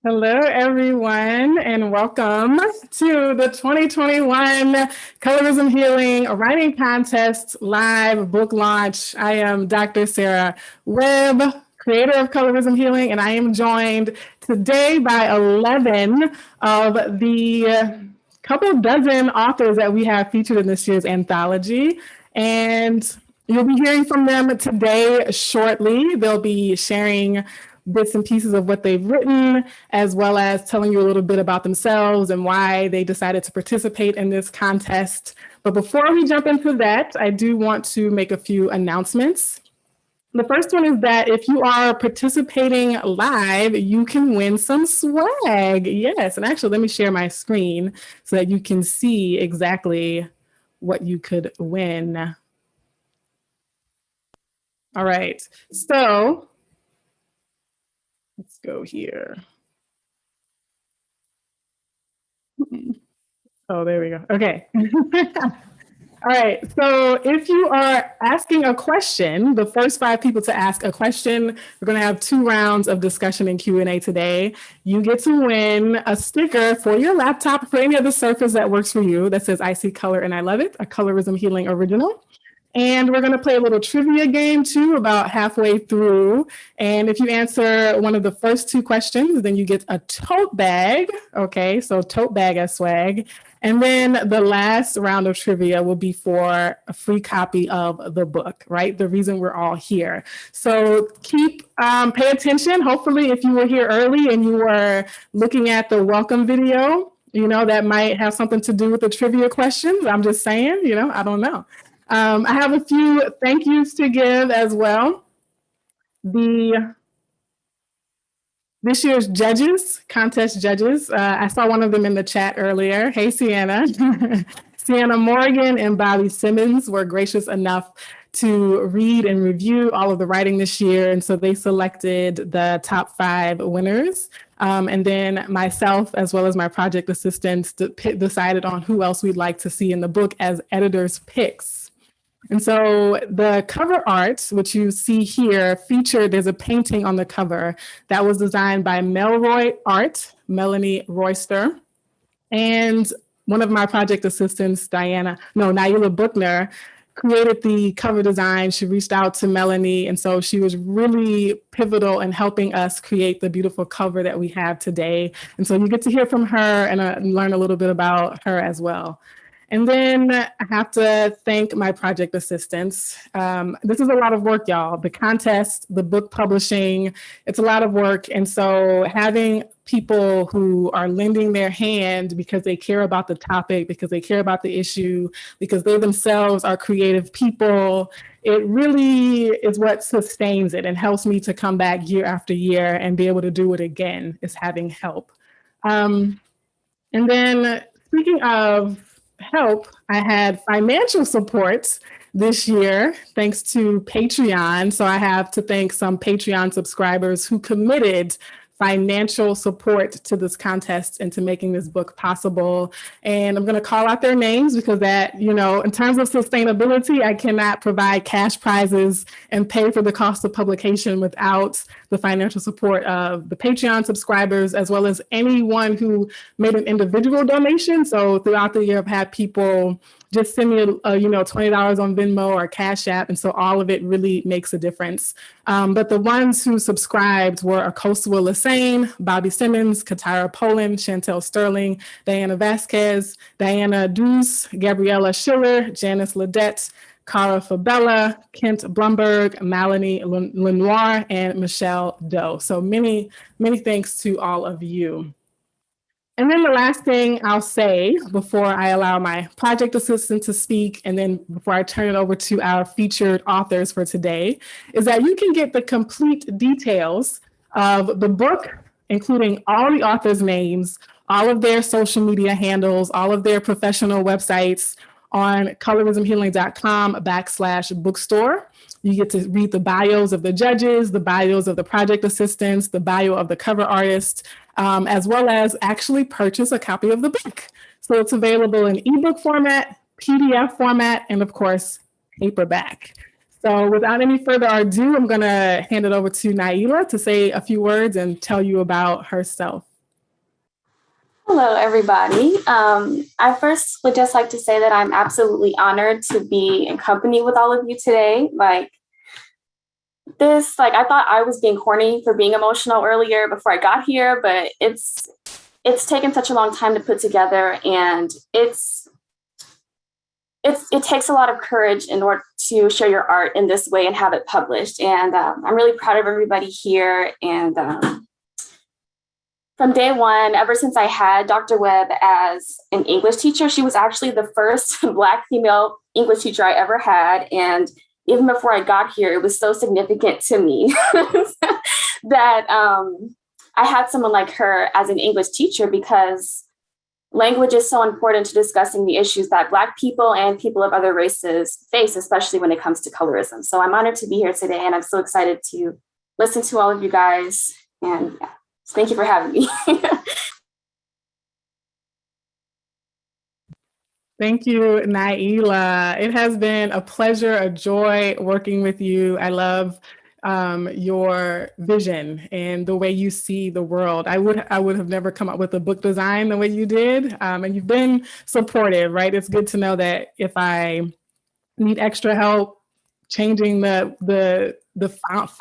Hello, everyone, and welcome to the 2021 Colorism Healing Writing Contest live book launch. I am Dr. Sarah Webb, creator of Colorism Healing, and I am joined today by 11 of the couple dozen authors that we have featured in this year's anthology. And you'll be hearing from them today shortly. They'll be sharing bits and pieces of what they've written, as well as telling you a little bit about themselves and why they decided to participate in this contest. But before we jump into that, I do want to make a few announcements. The first one is that if you are participating live, you can win some swag. Yes, and actually, let me share my screen so that you can see exactly what you could win. All right, so let's go here. Oh, there we go. Okay. All right. So if you are asking a question, the first 5 people to ask a question, we're going to have 2 rounds of discussion and Q&A today. You get to win a sticker for your laptop, for any other surface that works for you, that says I see color and I love it, a Colorism Healing original. And we're going to play a little trivia game too, about halfway through. And if you answer one of the first 2 questions, then you get a tote bag. Okay, so tote bag as swag. And then the last round of trivia will be for a free copy of the book, right? The reason we're all here. So pay attention. Hopefully, if you were here early and you were looking at the welcome video, that might have something to do with the trivia questions. I'm just saying, I don't know. I have a few thank yous to give as well. This year's contest judges, I saw one of them in the chat earlier. Hey, Sienna. Sienna Morgan and Bobby Simmons were gracious enough to read and review all of the writing this year. And so they selected the top 5 winners. And then myself, as well as my project assistants, decided on who else we'd like to see in the book as editors' picks. And so the cover art, which you see here, there's a painting on the cover that was designed by Melroy Art, Melanie Royster. And one of my project assistants, Naila Buchner, created the cover design. She reached out to Melanie, and so she was really pivotal in helping us create the beautiful cover that we have today. And so you get to hear from her and learn a little bit about her as well. And then I have to thank my project assistants. This is a lot of work, y'all. The contest, the book publishing, it's a lot of work. And so having people who are lending their hand because they care about the topic, because they care about the issue, because they themselves are creative people, it really is what sustains it and helps me to come back year after year and be able to do it again, is having help. And then speaking of help, I had financial support this year, thanks to Patreon. So I have to thank some Patreon subscribers who committed financial support to this contest and to making this book possible. And I'm going to call out their names because that, in terms of sustainability, I cannot provide cash prizes and pay for the cost of publication without the financial support of the Patreon subscribers, as well as anyone who made an individual donation. So throughout the year, I've had people just send me, $20 on Venmo or Cash App. And so all of it really makes a difference. But the ones who subscribed were Akosua Lassane, Bobby Simmons, Katara Poland, Chantel Sterling, Diana Vasquez, Diana Deuce, Gabriella Schiller, Janice Ledette, Cara Fabella, Kent Blumberg, Melanie Lenoir, and Michelle Doe. So many, many thanks to all of you. And then the last thing I'll say before I allow my project assistant to speak, and then before I turn it over to our featured authors for today, is that you can get the complete details of the book, including all the authors' names, all of their social media handles, all of their professional websites on colorismhealing.com/bookstore. You get to read the bios of the judges, the bios of the project assistants, the bio of the cover artist, as well as actually purchase a copy of the book. So it's available in ebook format, PDF format, and of course, paperback. So without any further ado, I'm going to hand it over to Naila to say a few words and tell you about herself. Hello, everybody. I first would just like to say that I'm absolutely honored to be in company with all of you today. I thought I was being corny for being emotional earlier before I got here, but it's taken such a long time to put together, and it takes a lot of courage in order to share your art in this way and have it published. And I'm really proud of everybody here. And from day one, ever since I had Dr. Webb as an English teacher, she was actually the first Black female English teacher I ever had. And even before I got here, it was so significant to me that I had someone like her as an English teacher, because language is so important to discussing the issues that Black people and people of other races face, especially when it comes to colorism. So I'm honored to be here today, and I'm so excited to listen to all of you guys. And yeah, thank you for having me. Thank you, Naila. It has been a pleasure, a joy working with you. I love your vision and the way you see the world. I would have never come up with a book design the way you did. And you've been supportive, right? It's good to know that if I need extra help changing the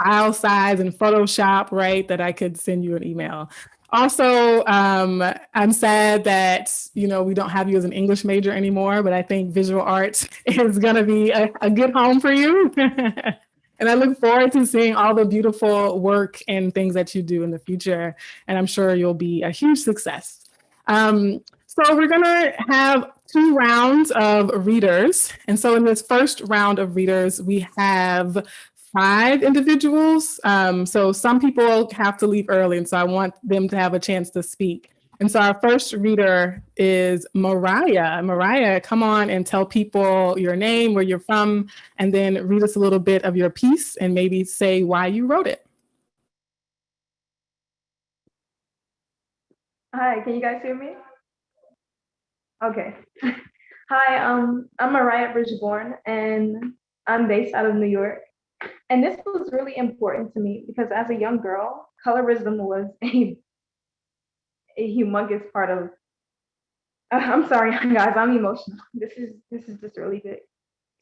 file size in Photoshop, right, that I could send you an email. Also, I'm sad that, we don't have you as an English major anymore, but I think visual arts is going to be a good home for you. And I look forward to seeing all the beautiful work and things that you do in the future. And I'm sure you'll be a huge success. So we're going to have 2 rounds of readers. And so in this first round of readers, we have 5 individuals. So some people have to leave early, and so I want them to have a chance to speak. And so our first reader is Mariah. Mariah, come on and tell people your name, where you're from, and then read us a little bit of your piece and maybe say why you wrote it. Hi, can you guys hear me? Okay. Hi, I'm Riot Born, and I'm based out of New York. And this was really important to me because as a young girl, colorism was a humongous part of. I'm sorry, guys, I'm emotional. This is just really big.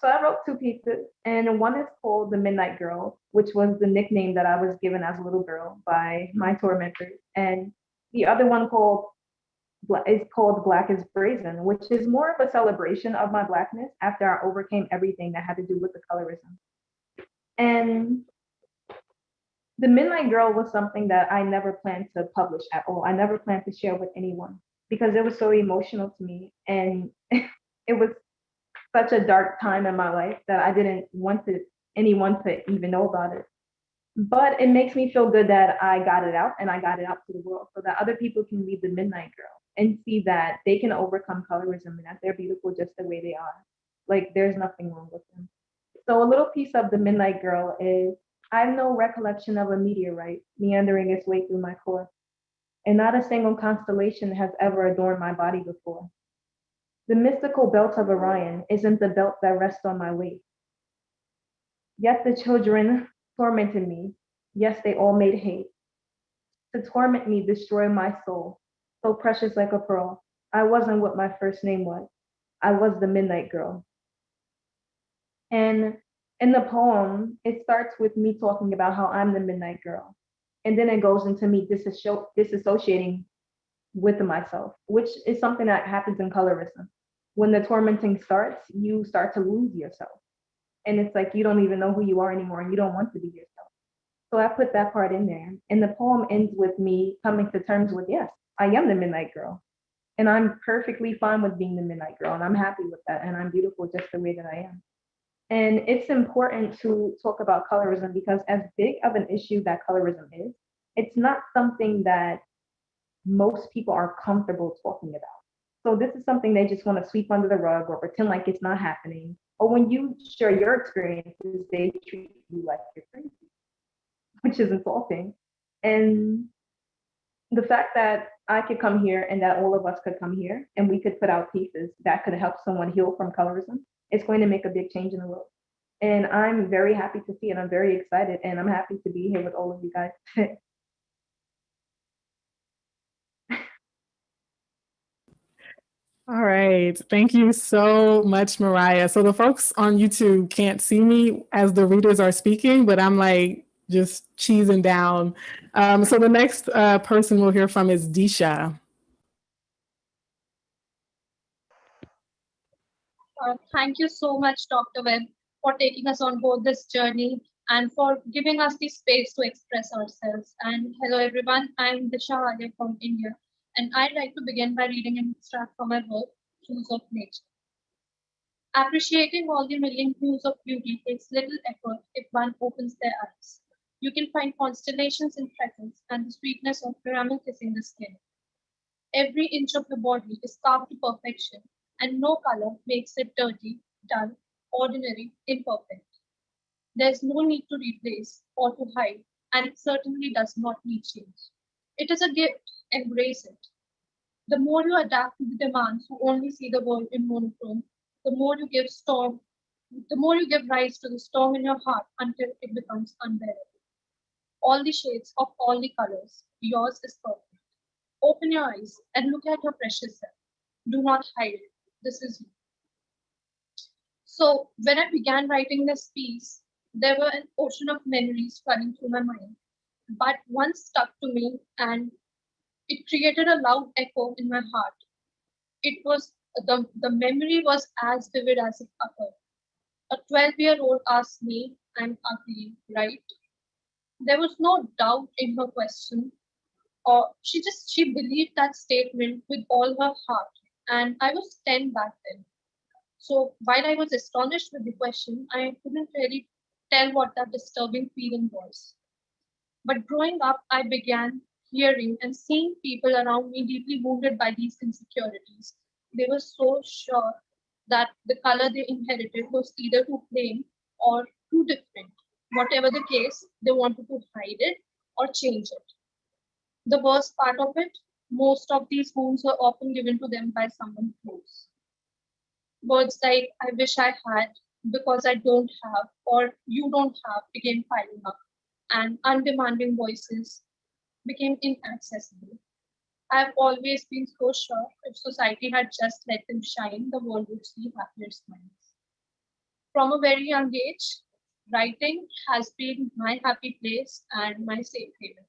So I wrote 2 pieces, and one is called The Midnight Girl, which was the nickname that I was given as a little girl by my tormentors, and the other one is called Black is Brazen, which is more of a celebration of my Blackness after I overcame everything that had to do with the colorism. And The Midnight Girl was something that I never planned to publish at all. I never planned to share with anyone because it was so emotional to me. And it was such a dark time in my life that I didn't want anyone to even know about it. But it makes me feel good that I got it out, and I got it out to the world so that other people can read The Midnight Girl and see that they can overcome colorism and that they're beautiful just the way they are. Like there's nothing wrong with them. So a little piece of The Midnight Girl is I have no recollection of a meteorite meandering its way through my core, and not a single constellation has ever adorned my body before. The mystical belt of Orion isn't the belt that rests on my waist. Yet the children tormented me. Yes, they all made hate. To torment me, destroy my soul, so precious like a pearl. I wasn't what my first name was. I was the Midnight Girl. And in the poem, it starts with me talking about how I'm the Midnight Girl. And then it goes into me disassociating with myself, which is something that happens in colorism. When the tormenting starts, you start to lose yourself. And it's like you don't even know who you are anymore and you don't want to be yourself. So I put that part in there. And the poem ends with me coming to terms with, yes, I am the Midnight Girl. And I'm perfectly fine with being the Midnight Girl. And I'm happy with that. And I'm beautiful just the way that I am. And it's important to talk about colorism because as big of an issue that colorism is, it's not something that most people are comfortable talking about. So this is something they just want to sweep under the rug or pretend like it's not happening. Or when you share your experiences, they treat you like you're crazy, which is insulting. And the fact that I could come here and that all of us could come here and we could put out pieces that could help someone heal from colorism, it's going to make a big change in the world. And I'm very happy to see it. I'm very excited and I'm happy to be here with all of you guys. All right. Thank you so much, Mariah. So the folks on YouTube can't see me as the readers are speaking, but I'm like just cheesing down. So the next person we'll hear from is Disha. Thank you so much, Dr. Webb, for taking us on board this journey and for giving us the space to express ourselves. And hello, everyone. I'm Vishal from India, and I'd like to begin by reading an extract from my book, Hues of Nature. Appreciating all the million hues of beauty takes little effort if one opens their eyes. You can find constellations in freckles and the sweetness of caramel kissing the skin. Every inch of the body is carved to perfection, and no color makes it dirty, dull, ordinary, imperfect. There's no need to replace or to hide, and it certainly does not need change. It is a gift, embrace it. The more you adapt to the demands who only see the world in monochrome, the more you give storm, the more you give rise to the storm in your heart until it becomes unbearable. All the shades of all the colors, yours is perfect. Open your eyes and look at your precious self. Do not hide it. This is you. So, when I began writing this piece, there were an ocean of memories running through my mind. But one stuck to me and it created a loud echo in my heart. It was the memory was as vivid as it occurred. A 12-year-old asked me, I'm ugly, right? There was no doubt in her question, or she believed that statement with all her heart. And I was 10 back then. So while I was astonished with the question, I couldn't really tell what that disturbing feeling was. But growing up, I began hearing and seeing people around me deeply wounded by these insecurities. They were so sure that the color they inherited was either too plain or too different. Whatever the case, they wanted to hide it or change it. The worst part of it, most of these wounds were often given to them by someone close. Words like, I wish I had, because I don't have, or you don't have, began piling up, and undemanding voices became inaccessible. I've always been so sure if society had just let them shine, the world would see happier smiles. From a very young age, writing has been my happy place and my safe haven.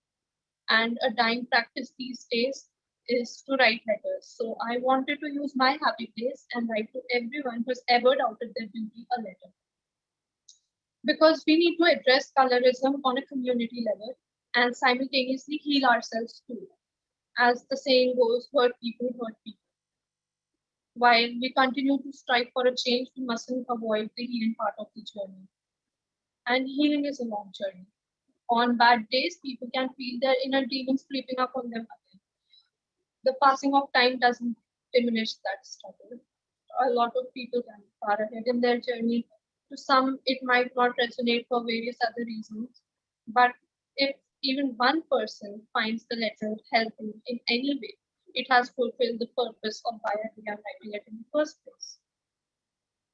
And a dying practice these days is to write letters. So I wanted to use my happy place and write to everyone who's ever doubted their beauty a letter. Because we need to address colorism on a community level and simultaneously heal ourselves too. As the saying goes, hurt people hurt people. While we continue to strive for a change, we mustn't avoid the healing part of the journey. And healing is a long journey. On bad days, people can feel their inner demons creeping up on them again. The passing of time doesn't diminish that struggle. A lot of people can be far ahead in their journey. To some, it might not resonate for various other reasons. But if even one person finds the letter helping in any way, it has fulfilled the purpose of why I began writing it in the first place.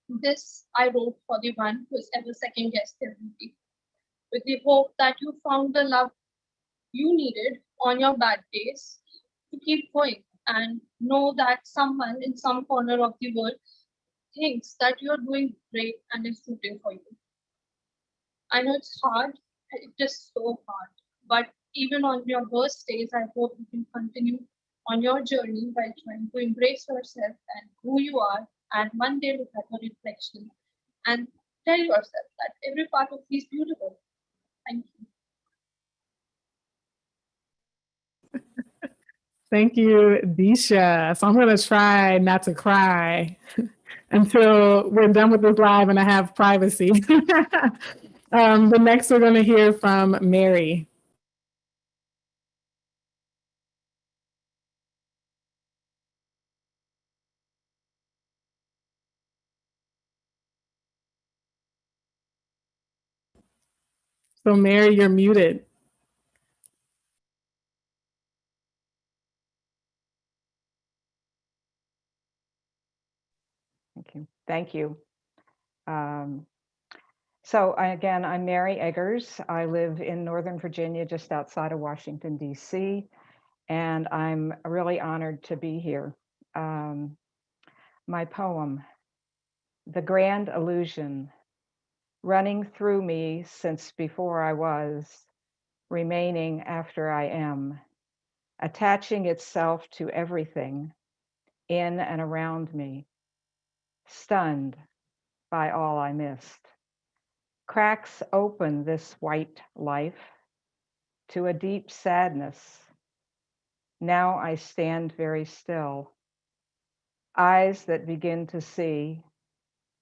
This I wrote for the one who has ever second guessed their beauty, with the hope that you found the love you needed on your bad days to keep going and know that someone in some corner of the world thinks that you're doing great and is rooting for you. I know it's hard, it is so hard, but even on your worst days, I hope you can continue on your journey while trying to embrace yourself and who you are, and one day look at your reflection and tell yourself that every part of you is beautiful. Thank you. Thank you, Disha. So I'm going to try not to cry until we're done with this live and I have privacy. The next we're going to hear from Mary. So Mary, you're muted. Thank you. Again, I'm Mary Eggers. I live in Northern Virginia, just outside of Washington, D.C., and I'm really honored to be here. My poem, The Grand Illusion, running through me since before I was, remaining after I am, attaching itself to everything in and around me, stunned by all I missed. Cracks open this white life to a deep sadness. Now I stand very still, eyes that begin to see,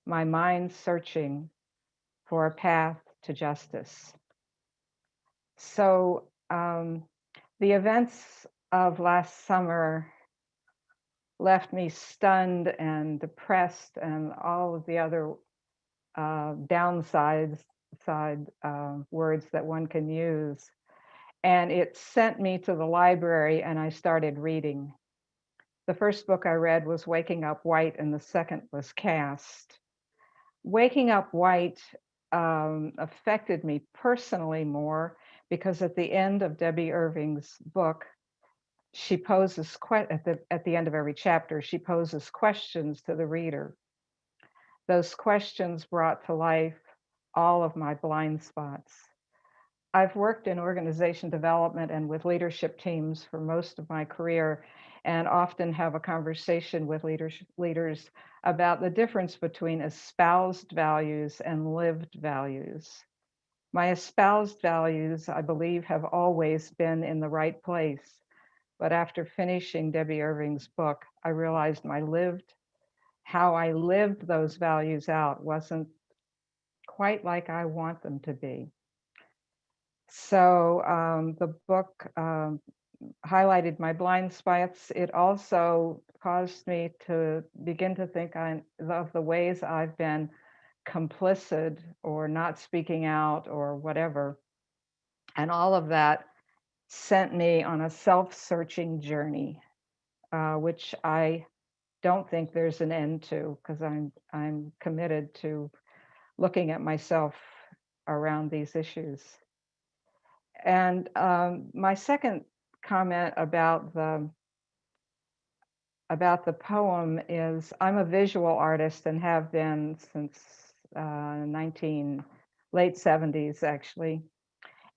my mind searching for a path to justice. So the events of last summer left me stunned and depressed and all of the other words that one can use. And it sent me to the library and I started reading. The first book I read was Waking Up White and the second was Caste. Waking Up White affected me personally more because at the end of Debbie Irving's book, she poses, at the end of every chapter, she poses questions to the reader. Those questions brought to life all of my blind spots. I've worked in organization development and with leadership teams for most of my career, and often have a conversation with leaders about the difference between espoused values and lived values. My espoused values, I believe, have always been in the right place. But after finishing Debbie Irving's book, I realized how I lived those values out wasn't quite like I want them to be. So the book highlighted my blind spots. It also caused me to begin to think of the ways I've been complicit or not speaking out or whatever. And all of that sent me on a self-searching journey, which I don't think there's an end to, because I'm committed to looking at myself around these issues. And my second comment about the poem is I'm a visual artist and have been since late 70s actually.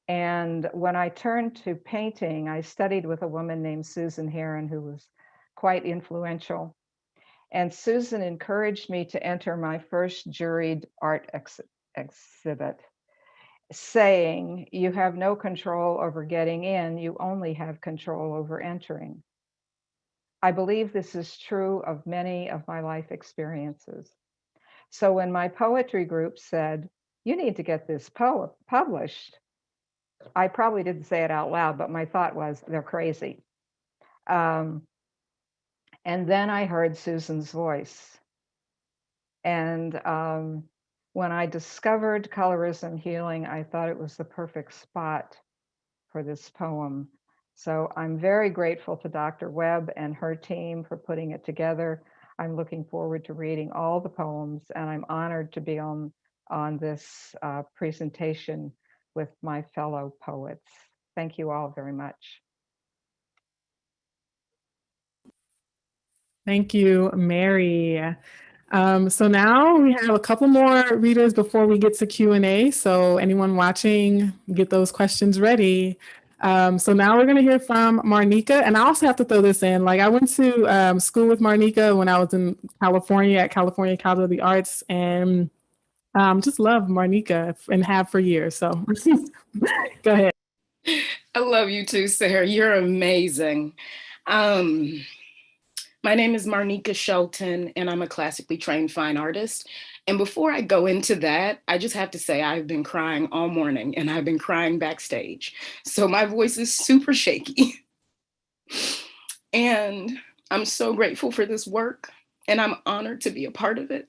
And when I turned to painting, I studied with a woman named Susan Heron, who was quite influential. And Susan encouraged me to enter my first juried art exhibit, saying, "You have no control over getting in, you only have control over entering." I believe this is true of many of my life experiences. So when my poetry group said, "You need to get this poem published," I probably didn't say it out loud, but my thought was, they're crazy. And then I heard Susan's voice. And when I discovered Colorism Healing, I thought it was the perfect spot for this poem. So I'm very grateful to Dr. Webb and her team for putting it together. I'm looking forward to reading all the poems, and I'm honored to be on this presentation with my fellow poets. Thank you all very much. Thank you, Mary. So now we have a couple more readers before we get to Q&A. So anyone watching, get those questions ready. So now we're going to hear from Marnika. And I also have to throw this in. Like I went to school with Marnika when I was in California at California College of the Arts, and just love Marnika and have for years. So go ahead. I love you too, Sarah. You're amazing. My name is Marnika Shelton, and I'm a classically trained fine artist. And before I go into that, I just have to say I've been crying all morning, and I've been crying backstage. So my voice is super shaky. And I'm so grateful for this work, and I'm honored to be a part of it.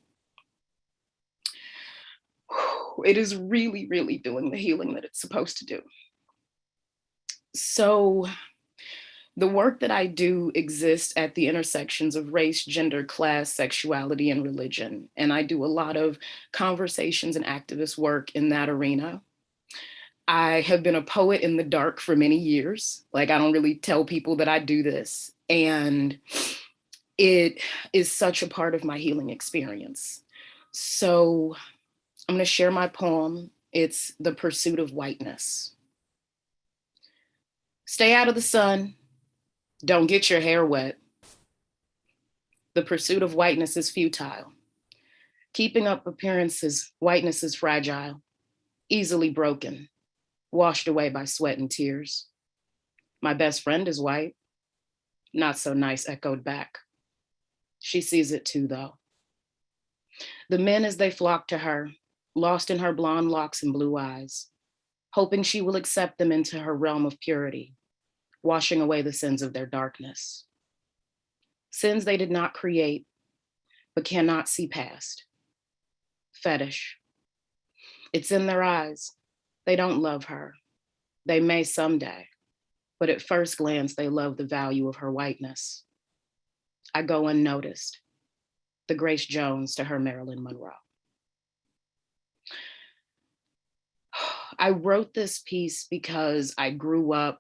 It is really, really doing the healing that it's supposed to do. So the work that I do exists at the intersections of race, gender, class, sexuality, and religion. And I do a lot of conversations and activist work in that arena. I have been a poet in the dark for many years. Like, I don't really tell people that I do this. And it is such a part of my healing experience. So I'm going to share my poem. It's The Pursuit of Whiteness. Stay out of the sun. Don't get your hair wet. The pursuit of whiteness is futile. Keeping up appearances, whiteness is fragile, easily broken, washed away by sweat and tears. My best friend is white. Not so nice, echoed back. She sees it too, though. The men as they flock to her, lost in her blonde locks and blue eyes, hoping she will accept them into her realm of purity, washing away the sins of their darkness. Sins they did not create, but cannot see past. Fetish. It's in their eyes. They don't love her. They may someday, but at first glance, they love the value of her whiteness. I go unnoticed. The Grace Jones to her Marilyn Monroe. I wrote this piece because I grew up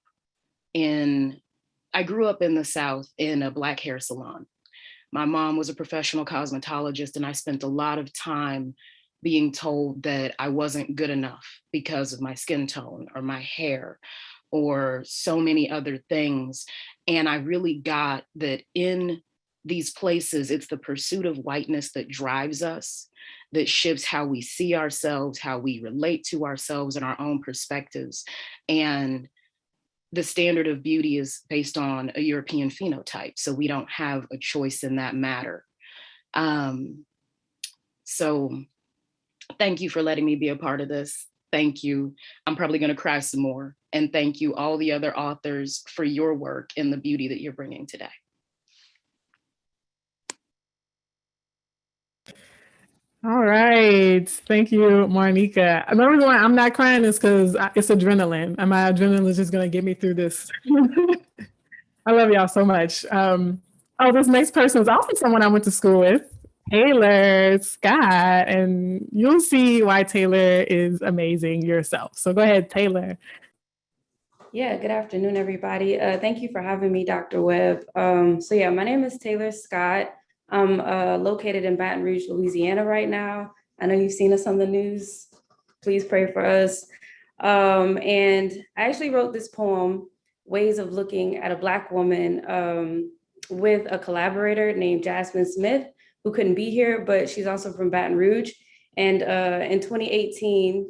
in the South in a Black hair salon. My mom was a professional cosmetologist, and I spent a lot of time being told that I wasn't good enough because of my skin tone or my hair or so many other things. And I really got that in these places, it's the pursuit of whiteness that drives us, that shifts how we see ourselves, how we relate to ourselves and our own perspectives. And the standard of beauty is based on a European phenotype, so we don't have a choice in that matter. So thank you for letting me be a part of this. Thank you. I'm probably going to cry some more. And thank you, all the other authors, for your work and the beauty that you're bringing today. All right. Thank you, Marnika. The reason why I'm not crying is because it's adrenaline, and my adrenaline is just going to get me through this. I love y'all so much. Oh, this next person is also someone I went to school with, Taylor Scott, and you'll see why Taylor is amazing yourself. So go ahead, Taylor. Yeah, good afternoon, everybody. Thank you for having me, Dr. Webb. So yeah, my name is Taylor Scott. I'm located in Baton Rouge, Louisiana right now. I know you've seen us on the news. Please pray for us. And I actually wrote this poem, Ways of Looking at a Black Woman, with a collaborator named Jasmine Smith, who couldn't be here, but she's also from Baton Rouge. And in 2018,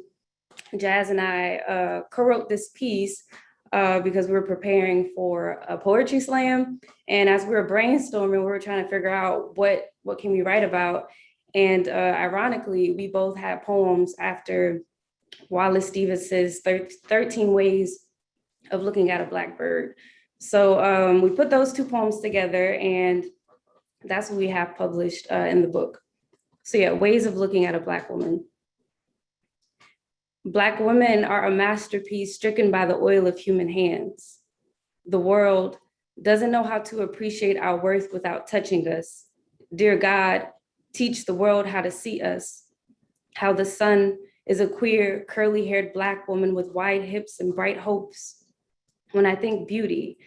Jazz and I co-wrote this piece because we were preparing for a poetry slam. And as we were brainstorming, we were trying to figure out what can we write about. And ironically, we both had poems after Wallace Stevens's 13 Ways of Looking at a Black Bird. So we put those two poems together, and that's what we have published in the book. So yeah, Ways of Looking at a Black Woman. Black women are a masterpiece stricken by the oil of human hands. The world doesn't know how to appreciate our worth without touching us. Dear God, teach the world how to see us, how the sun is a queer, curly-haired Black woman with wide hips and bright hopes. When I think beauty,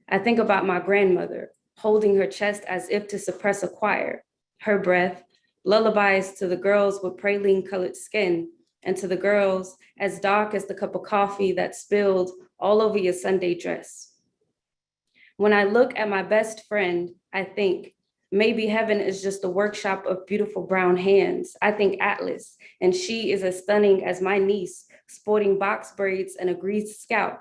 I think about my grandmother holding her chest as if to suppress a choir, her breath, lullabies to the girls with praline-colored skin, and to the girls as dark as the cup of coffee that spilled all over your Sunday dress. When I look at my best friend, I think maybe heaven is just a workshop of beautiful brown hands. I think Atlas, and she is as stunning as my niece, sporting box braids and a greased scalp.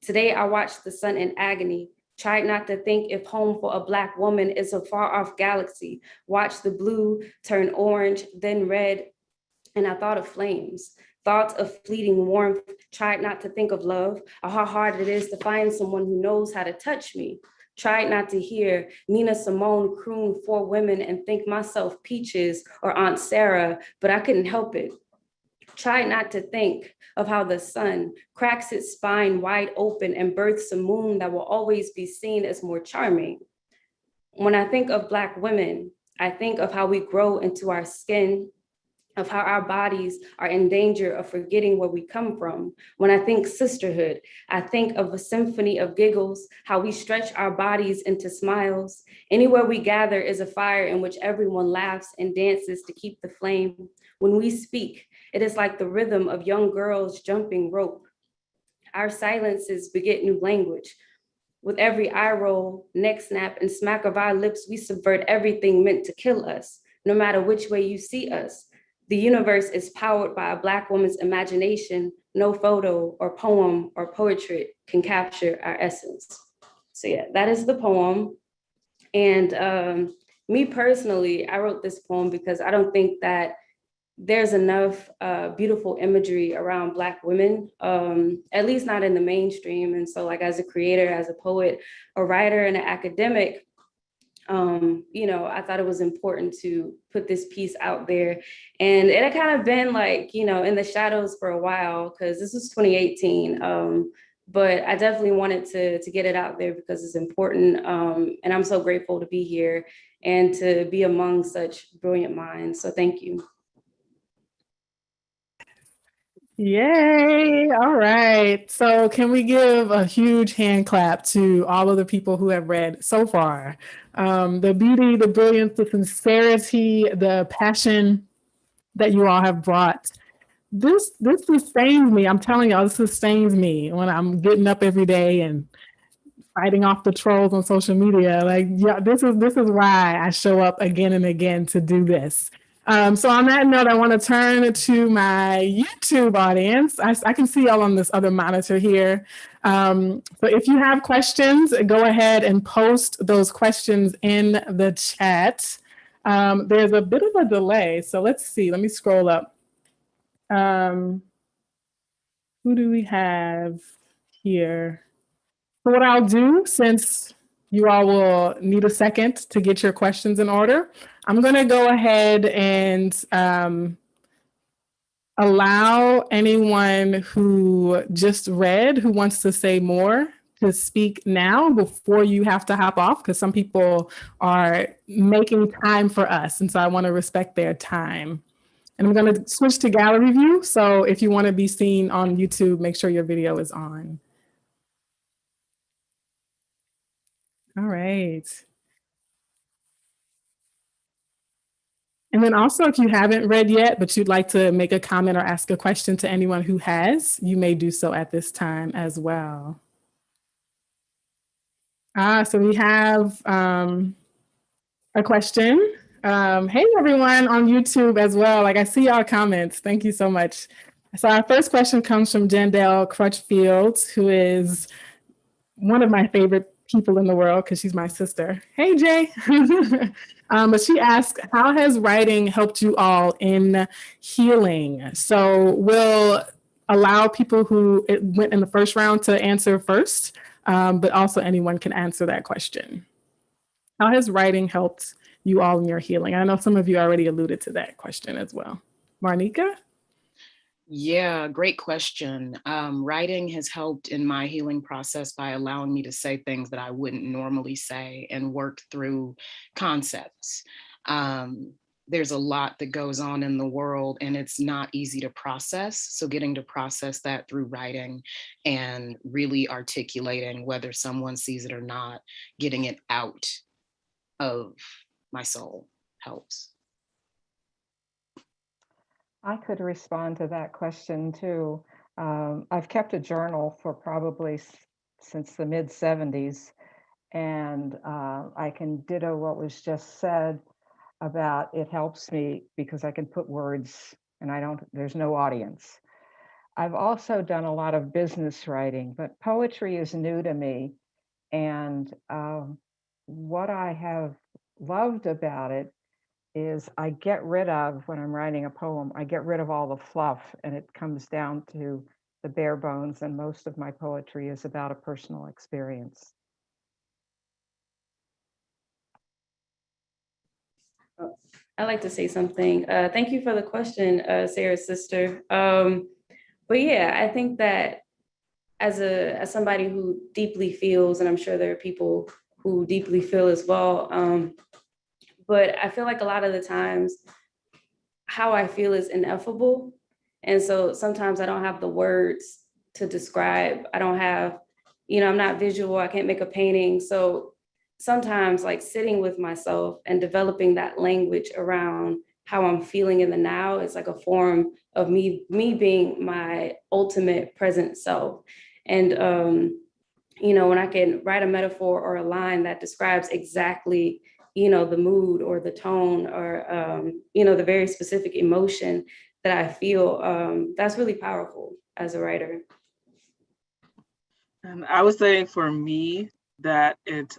Today I watched the sun in agony, tried not to think if home for a Black woman is a far off galaxy, watched the blue turn orange, then red, and I thought of flames, thoughts of fleeting warmth, tried not to think of love, or how hard it is to find someone who knows how to touch me. Tried not to hear Nina Simone croon For Women and think myself Peaches or Aunt Sarah, but I couldn't help it. Tried not to think of how the sun cracks its spine wide open and births a moon that will always be seen as more charming. When I think of Black women, I think of how we grow into our skin, of how our bodies are in danger of forgetting where we come from. When I think sisterhood, I think of a symphony of giggles, how we stretch our bodies into smiles. Anywhere we gather is a fire in which everyone laughs and dances to keep the flame. When we speak, it is like the rhythm of young girls jumping rope. Our silences beget new language. With every eye roll, neck snap, and smack of our lips, we subvert everything meant to kill us, no matter which way you see us. The universe is powered by a Black woman's imagination. No photo or poem or poetry can capture our essence. So yeah, that is the poem. And me personally, I wrote this poem because I don't think that there's enough beautiful imagery around Black women, at least not in the mainstream. And so like as a creator, as a poet, a writer, and an academic, I thought it was important to put this piece out there. And it had kind of been like, in the shadows for a while, because this was 2018. But I definitely wanted to get it out there because it's important. And I'm so grateful to be here and to be among such brilliant minds. So thank you. Yay! All right. So can we give a huge hand clap to all of the people who have read so far? The beauty, the brilliance, the sincerity, the passion that you all have brought. This sustains me. I'm telling y'all, this sustains me when I'm getting up every day and fighting off the trolls on social media. Like, yeah, this is why I show up again and again to do this. So on that note, I want to turn to my YouTube audience. I can see y'all on this other monitor here. So if you have questions, go ahead and post those questions in the chat. There's a bit of a delay, so let's see. Let me scroll up. Who do we have here? So what I'll do, since you all will need a second to get your questions in order, I'm going to go ahead and allow anyone who just read, who wants to say more, to speak now before you have to hop off, because some people are making time for us. And so I want to respect their time. And I'm going to switch to gallery view. So if you want to be seen on YouTube, make sure your video is on. All right. And then also, if you haven't read yet, but you'd like to make a comment or ask a question to anyone who has, you may do so at this time as well. So we have a question. Hey, everyone on YouTube as well. Like, I see y'all comments. Thank you so much. So our first question comes from Jandel Crutchfield, who is one of my favorite people in the world because she's my sister. Hey, Jay. But she asked, how has writing helped you all in healing? So we'll allow people who went in the first round to answer first, but also anyone can answer that question. How has writing helped you all in your healing? I know some of you already alluded to that question as well. Marnika? Yeah, great question. Writing has helped in my healing process by allowing me to say things that I wouldn't normally say and work through concepts. There's a lot that goes on in the world and it's not easy to process. So getting to process that through writing and really articulating whether someone sees it or not, getting it out of my soul helps. I could respond to that question too. I've kept a journal for probably since the mid 70s, and I can ditto what was just said about it helps me because I can put words and there's no audience. I've also done a lot of business writing, but poetry is new to me. And what I have loved about it is I get rid of, when I'm writing a poem, I get rid of all the fluff and it comes down to the bare bones, and most of my poetry is about a personal experience. I'd like to say something. Thank you for the question, Sarah's sister. But yeah, I think that as somebody who deeply feels, and I'm sure there are people who deeply feel as well, but I feel like a lot of the times how I feel is ineffable. And so sometimes I don't have the words to describe. I don't have, I'm not visual. I can't make a painting. So sometimes like sitting with myself and developing that language around how I'm feeling in the now is like a form of me being my ultimate present self. And, when I can write a metaphor or a line that describes exactly, the mood or the tone or, the very specific emotion that I feel, that's really powerful as a writer. And I would say for me that it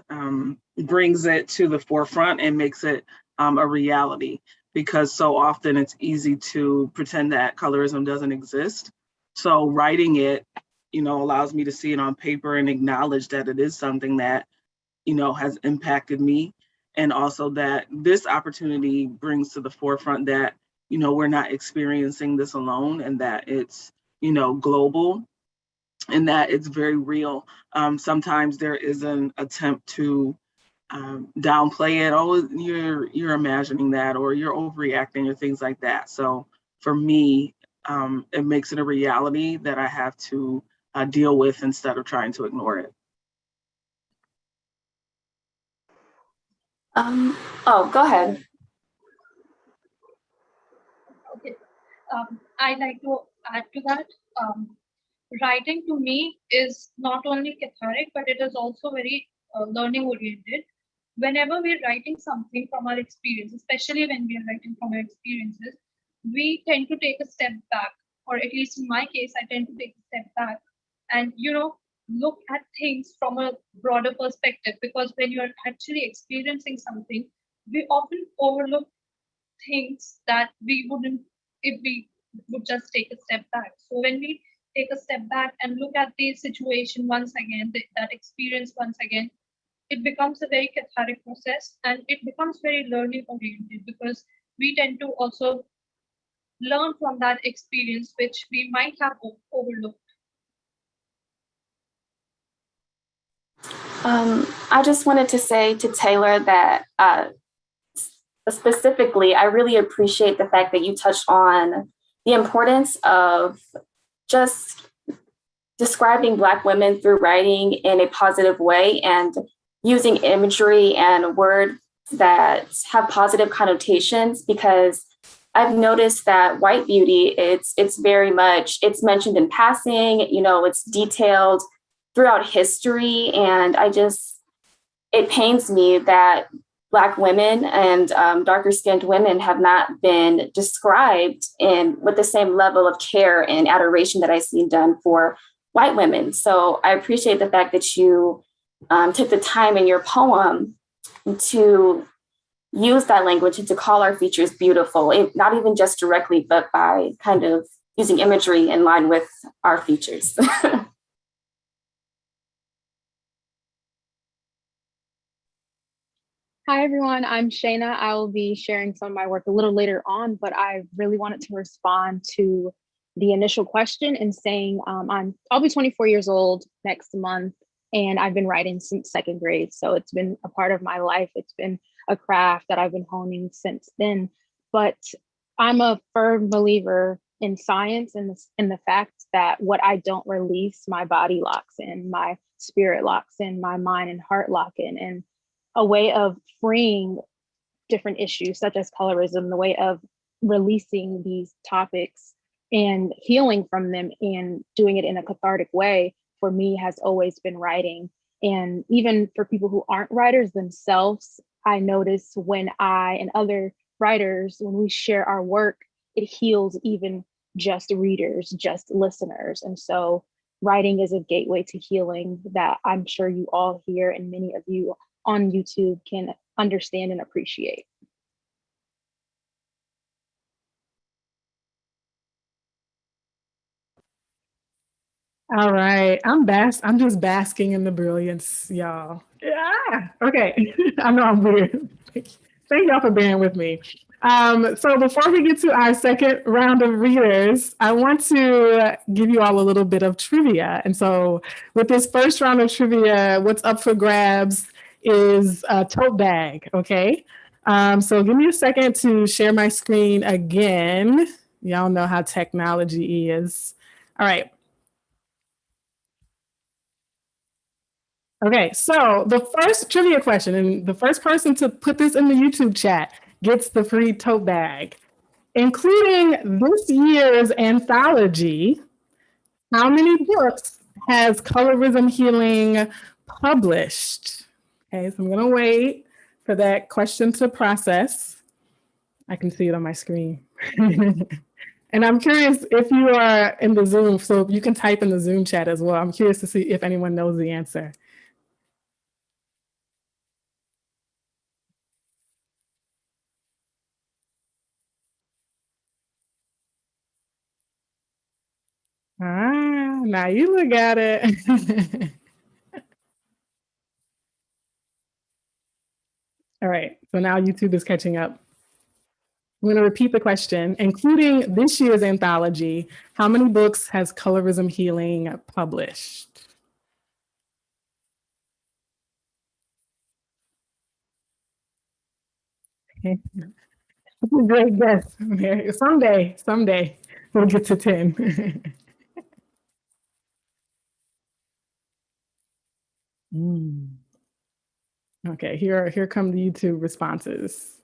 brings it to the forefront and makes it a reality, because so often it's easy to pretend that colorism doesn't exist. So writing it, allows me to see it on paper and acknowledge that it is something that, has impacted me. And also that this opportunity brings to the forefront that, we're not experiencing this alone, and that it's, global, and that it's very real. Sometimes there is an attempt to downplay it. Oh, you're imagining that, or you're overreacting, or things like that. So for me, it makes it a reality that I have to deal with instead of trying to ignore it. Go ahead. Okay. I'd like to add to that. Writing to me is not only cathartic, but it is also very learning oriented. Whenever we're writing something from our experience, especially when we are writing from our experiences, we tend to take a step back, or at least in my case, I tend to take a step back and, look at things from a broader perspective, because when you're actually experiencing something, we often overlook things that we wouldn't if we would just take a step back. So when we take a step back and look at the situation once again, that experience once again, it becomes a very cathartic process, and it becomes very learning oriented, because we tend to also learn from that experience, which we might have overlooked. I just wanted to say to Taylor that specifically, I really appreciate the fact that you touched on the importance of just describing Black women through writing in a positive way and using imagery and words that have positive connotations, because I've noticed that white beauty, it's very much, it's mentioned in passing, it's detailed throughout history. And it pains me that Black women and darker skinned women have not been described with the same level of care and adoration that I've seen done for white women. So I appreciate the fact that you took the time in your poem to use that language and to call our features beautiful, not even just directly, but by kind of using imagery in line with our features. Hi, everyone. I'm Shayna. I will be sharing some of my work a little later on, but I really wanted to respond to the initial question and saying I'll be 24 years old next month, and I've been writing since second grade. So it's been a part of my life. It's been a craft that I've been honing since then. But I'm a firm believer in science and in the fact that what I don't release, my body locks in, my spirit locks in, my mind and heart lock in. And a way of freeing different issues such as colorism, the way of releasing these topics and healing from them and doing it in a cathartic way for me has always been writing. And even for people who aren't writers themselves, I notice when I and other writers, when we share our work, it heals even just readers, just listeners. And so writing is a gateway to healing that I'm sure you all here and many of you on YouTube can understand and appreciate. All right, I'm just basking in the brilliance, y'all. Yeah, okay. I know I'm weird. Thank y'all for bearing with me. So before we get to our second round of readers, I want to give you all a little bit of trivia. And so with this first round of trivia, what's up for grabs is a tote bag, okay? So give me a second to share my screen again. Y'all know how technology is. All right. Okay, so the first trivia question, and the first person to put this in the YouTube chat gets the free tote bag, including this year's anthology. How many books has Colorism Healing published? Okay, so I'm gonna wait for that question to process. I can see it on my screen. And I'm curious if you are in the Zoom, so you can type in the Zoom chat as well. I'm curious to see if anyone knows the answer. Ah, now you look at it. All right, so now YouTube is catching up. I'm going to repeat the question. Including this year's anthology, how many books has Colorism Healing published? That's a great guess. Someday we'll get to 10. Okay, here come the YouTube responses.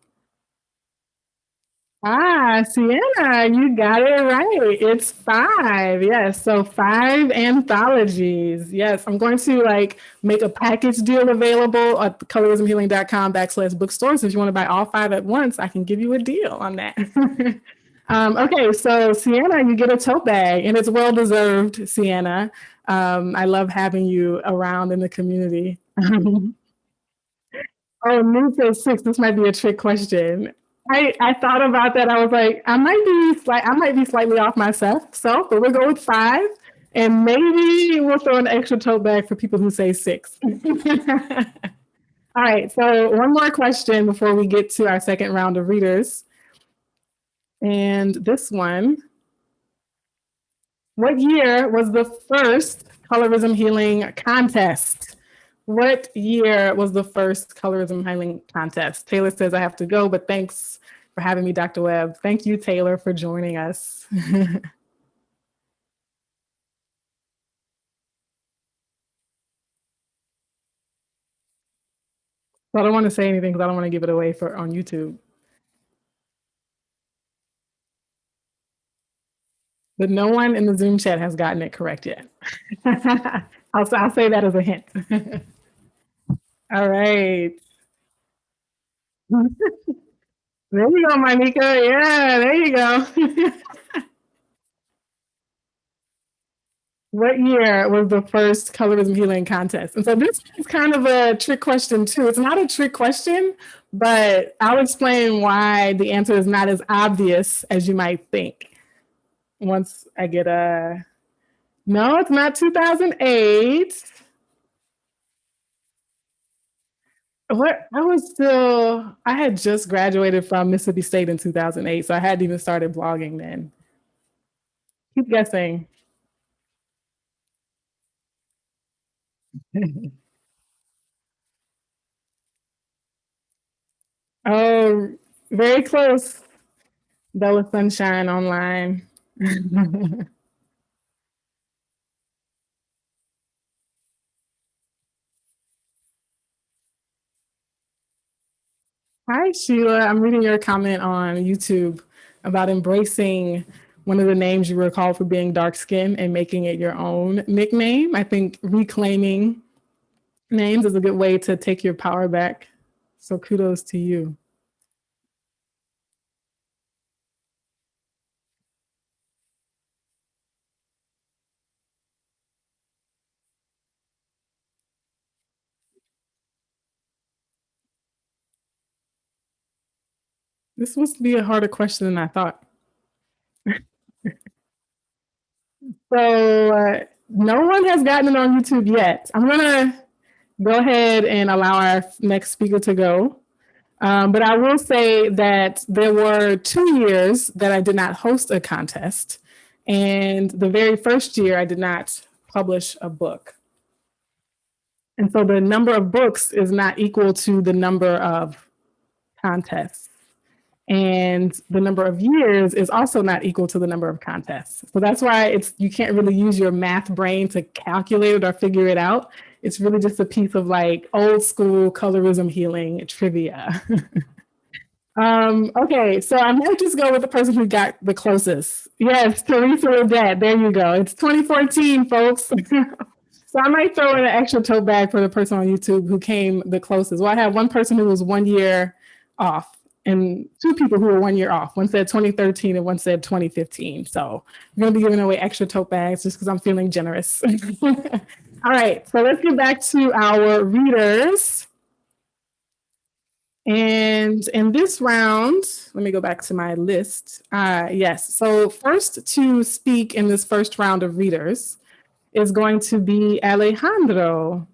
Ah, Sienna, you got it right. It's 5. Yes, so 5 anthologies. Yes, I'm going to make a package deal available at colorismhealing.com/bookstore. So if you want to buy all 5 at once, I can give you a deal on that. Okay, so Sienna, you get a tote bag, and it's well deserved, Sienna. I love having you around in the community. Oh, Nika 6. This might be a trick question. I thought about that. I was like, I might be slightly off myself. So, but we'll go with 5, and maybe we'll throw an extra tote bag for people who say 6. All right. So one more question before we get to our second round of readers, and this one: what year was the first Colorism Healing contest? What year was the first Colorism Healing contest? Taylor says I have to go, but thanks for having me, Dr. Webb. Thank you, Taylor, for joining us. So I don't want to say anything because I don't want to give it away on YouTube. But no one in the Zoom chat has gotten it correct yet. I'll say that as a hint. All right. There you go, Monica. Yeah, there you go. What year was the first Colorism Healing contest? And so this is kind of a trick question too. It's not a trick question, but I'll explain why the answer is not as obvious as you might think. Once I get no, it's not 2008. I had just graduated from Mississippi State in 2008, so I hadn't even started blogging then. Keep guessing. Oh, very close. Bella Sunshine Online. Hi, Sheila. I'm reading your comment on YouTube about embracing one of the names you were called for being dark skinned and making it your own nickname. I think reclaiming names is a good way to take your power back. So kudos to you. This must be a harder question than I thought. So no one has gotten it on YouTube yet. I'm gonna go ahead and allow our next speaker to go. But I will say that there were 2 years that I did not host a contest. And the very first year I did not publish a book. And so the number of books is not equal to the number of contests. And the number of years is also not equal to the number of contests. So that's why you can't really use your math brain to calculate it or figure it out. It's really just a piece of like old school colorism healing trivia. Okay, so I might just go with the person who got the closest. Yes, Teresa Ledet, there you go. It's 2014, folks. So I might throw in an extra tote bag for the person on YouTube who came the closest. Well, I have one person who was 1 year off and two people who were 1 year off. One said 2013 and one said 2015. So I'm going to be giving away extra tote bags just because I'm feeling generous. All right, so let's get back to our readers. And in this round, let me go back to my list. Yes, so first to speak in this first round of readers is going to be Alejandro.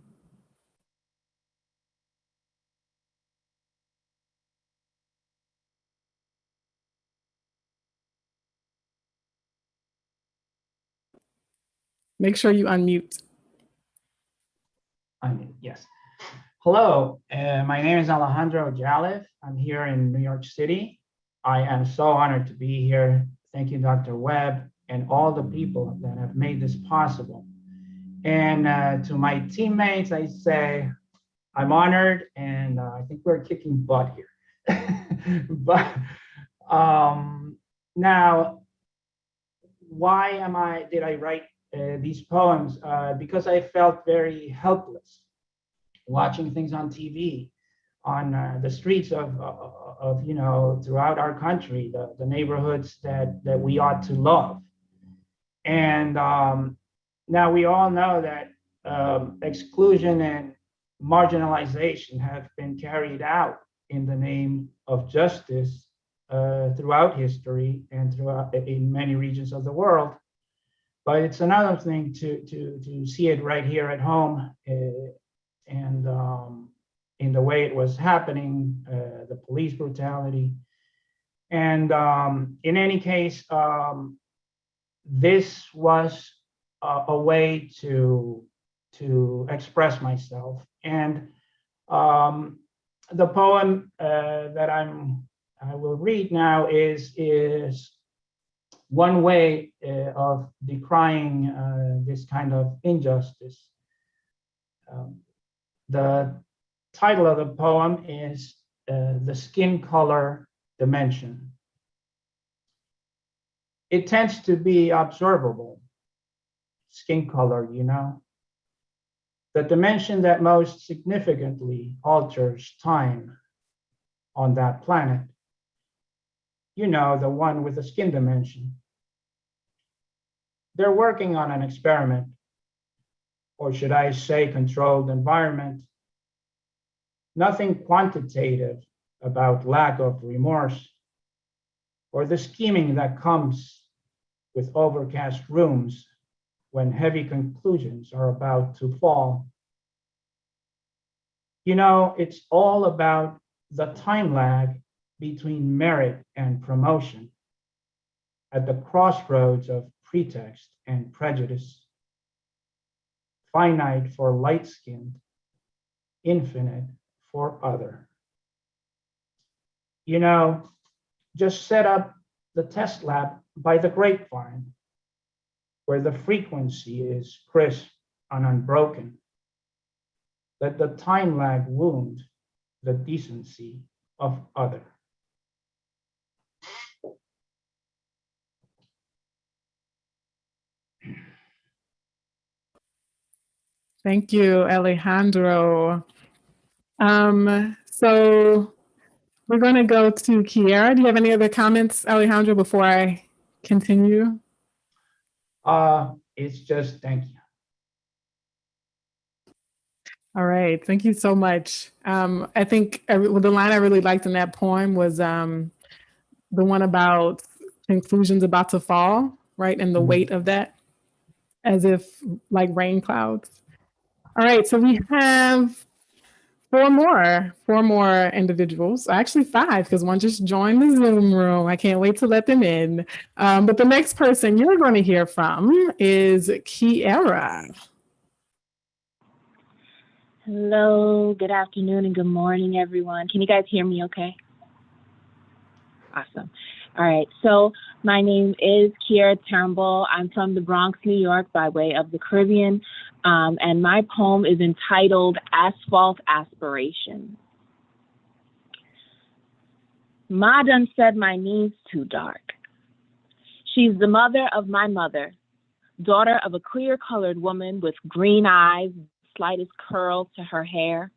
Make sure you unmute. Unmute, yes. Hello, my name is Alejandro Jalif. I'm here in New York City. I am so honored to be here. Thank you, Dr. Webb, and all the people that have made this possible. And to my teammates, I say, I'm honored, and I think we're kicking butt here. But now, why did I write these poems? Because I felt very helpless watching things on TV, on the streets of throughout our country, the neighborhoods that we ought to love. And now we all know that exclusion and marginalization have been carried out in the name of justice throughout history and throughout in many regions of the world. But it's another thing to see it right here at home and in the way it was happening, the police brutality. And in any case, this was a way to express myself. And the poem that I will read now is one way of decrying this kind of injustice. The title of the poem is The Skin Color Dimension. It tends to be observable, skin color, the dimension that most significantly alters time on that planet. The one with the skin dimension. They're working on an experiment, or should I say controlled environment. Nothing quantitative about lack of remorse or the scheming that comes with overcast rooms when heavy conclusions are about to fall. It's all about the time lag between merit and promotion at the crossroads of pretext and prejudice, finite for light-skinned, infinite for other. Just set up the test lab by the grapevine, where the frequency is crisp and unbroken. Let the time lag wound the decency of other. Thank you, Alejandro. So we're going to go to Kiara. Do you have any other comments, Alejandro, before I continue? It's just thank you. All right, thank you so much. I think the line I really liked in that poem was the one about conclusions about to fall, right? And the weight of that, as if like rain clouds. All right, so we have four more individuals, actually five, because one just joined the Zoom room. I can't wait to let them in. But the next person you're going to hear from is Kiara. Hello, good afternoon and good morning, everyone. Can you guys hear me okay? Awesome. All right. So my name is Kiara Turnbull. I'm from the Bronx, New York, by way of the Caribbean. And my poem is entitled Asphalt Aspiration. Ma done said my knees too dark. She's the mother of my mother, daughter of a clear-colored woman with green eyes, slightest curl to her hair,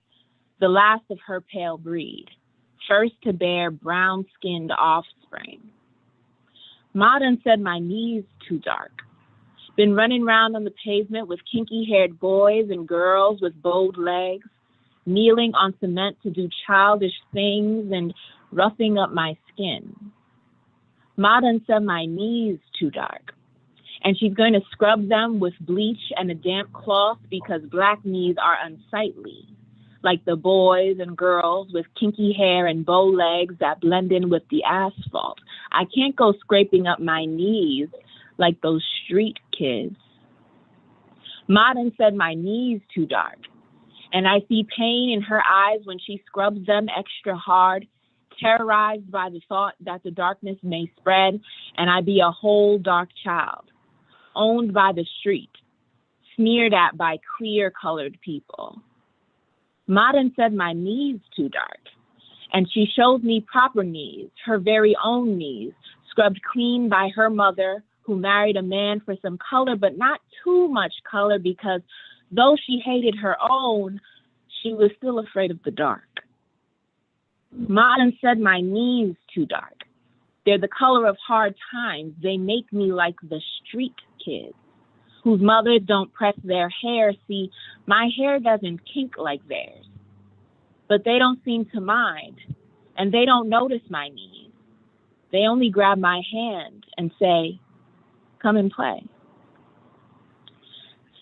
the last of her pale breed, first to bear brown-skinned offspring. Ma done said my knees too dark. Been running round on the pavement with kinky-haired boys and girls with bowed legs, kneeling on cement to do childish things and roughing up my skin. Ma done said my knees too dark. And she's going to scrub them with bleach and a damp cloth because Black knees are unsightly, like the boys and girls with kinky hair and bow legs that blend in with the asphalt. I can't go scraping up my knees like those street kids. Ma done said my knees too dark. And I see pain in her eyes when she scrubs them extra hard, terrorized by the thought that the darkness may spread and I be a whole dark child, owned by the street, sneered at by clear-colored people. Ma done said my knees too dark, and she shows me proper knees, her very own knees, scrubbed clean by her mother, who married a man for some color, but not too much color, because though she hated her own, she was still afraid of the dark. Ma done said my knees too dark. They're the color of hard times. They make me like the street kids, whose mothers don't press their hair. See, my hair doesn't kink like theirs, but they don't seem to mind, and they don't notice my knees. They only grab my hand and say, come and play.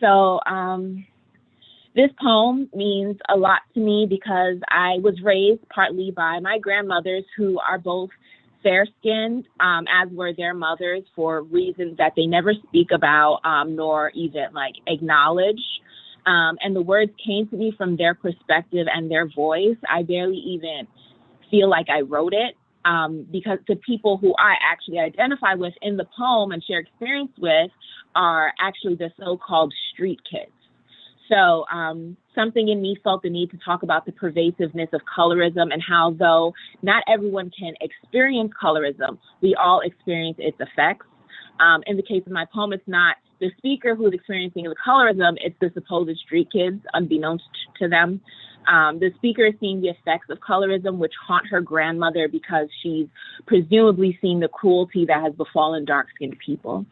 So this poem means a lot to me because I was raised partly by my grandmothers, who are both fair-skinned, as were their mothers, for reasons that they never speak about, nor even acknowledge. And the words came to me from their perspective and their voice. I barely even feel like I wrote it, because the people who I actually identify with in the poem and share experience with are actually the so-called street kids. So something in me felt the need to talk about the pervasiveness of colorism and how, though not everyone can experience colorism, we all experience its effects. In the case of my poem, it's not the speaker who's experiencing the colorism, it's the supposed street kids, unbeknownst to them. The speaker is seeing the effects of colorism, which haunt her grandmother because she's presumably seen the cruelty that has befallen dark-skinned people.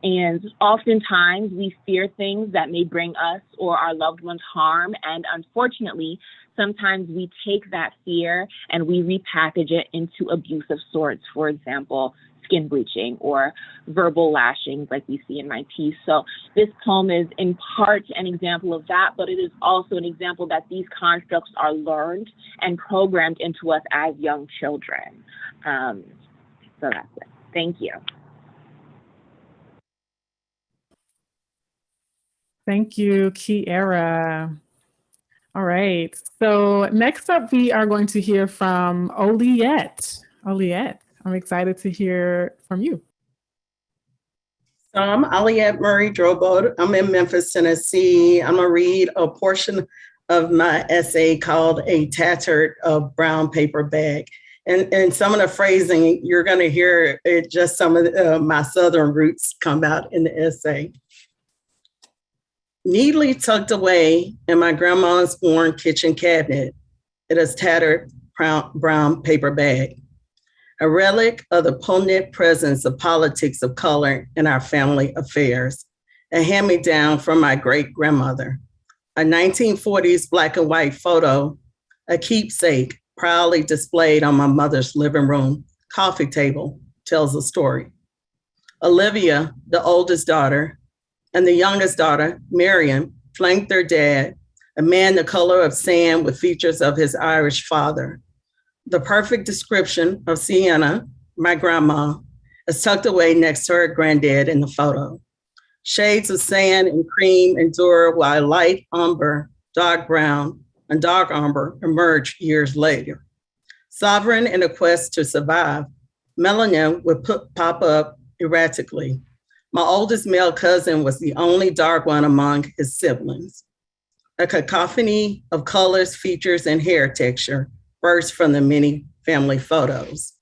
And oftentimes we fear things that may bring us or our loved ones harm. And unfortunately, sometimes we take that fear and we repackage it into abuse of sorts. For example, skin bleaching or verbal lashings like we see in my piece. So this poem is in part an example of that, but it is also an example that these constructs are learned and programmed into us as young children. So that's it. Thank you. Thank you, Kiara. All right. So next up, we are going to hear from Oliette. Oliette, I'm excited to hear from you. So I'm Oliette Murray Drobo. I'm in Memphis, Tennessee. I'm going to read a portion of my essay called A Tattered Brown Paper Bag. And some of the phrasing, you're going to hear it, just some of my Southern roots come out in the essay. Neatly tucked away in my grandma's worn kitchen cabinet, it is tattered brown paper bag, a relic of the potent presence of politics of color in our family affairs, a hand-me-down from my great-grandmother, a 1940s black and white photo, a keepsake proudly displayed on my mother's living room coffee table, tells a story. Olivia, the oldest daughter, and the youngest daughter, Marion, flanked their dad, a man the color of sand with features of his Irish father. The perfect description of Sienna, my grandma, is tucked away next to her granddad in the photo. Shades of sand and cream endure while light umber, dark brown, and dark umber emerge years later. Sovereign in a quest to survive, Melanin would pop up erratically. My oldest male cousin was the only dark one among his siblings. A cacophony of colors, features, and hair texture burst from the many family photos.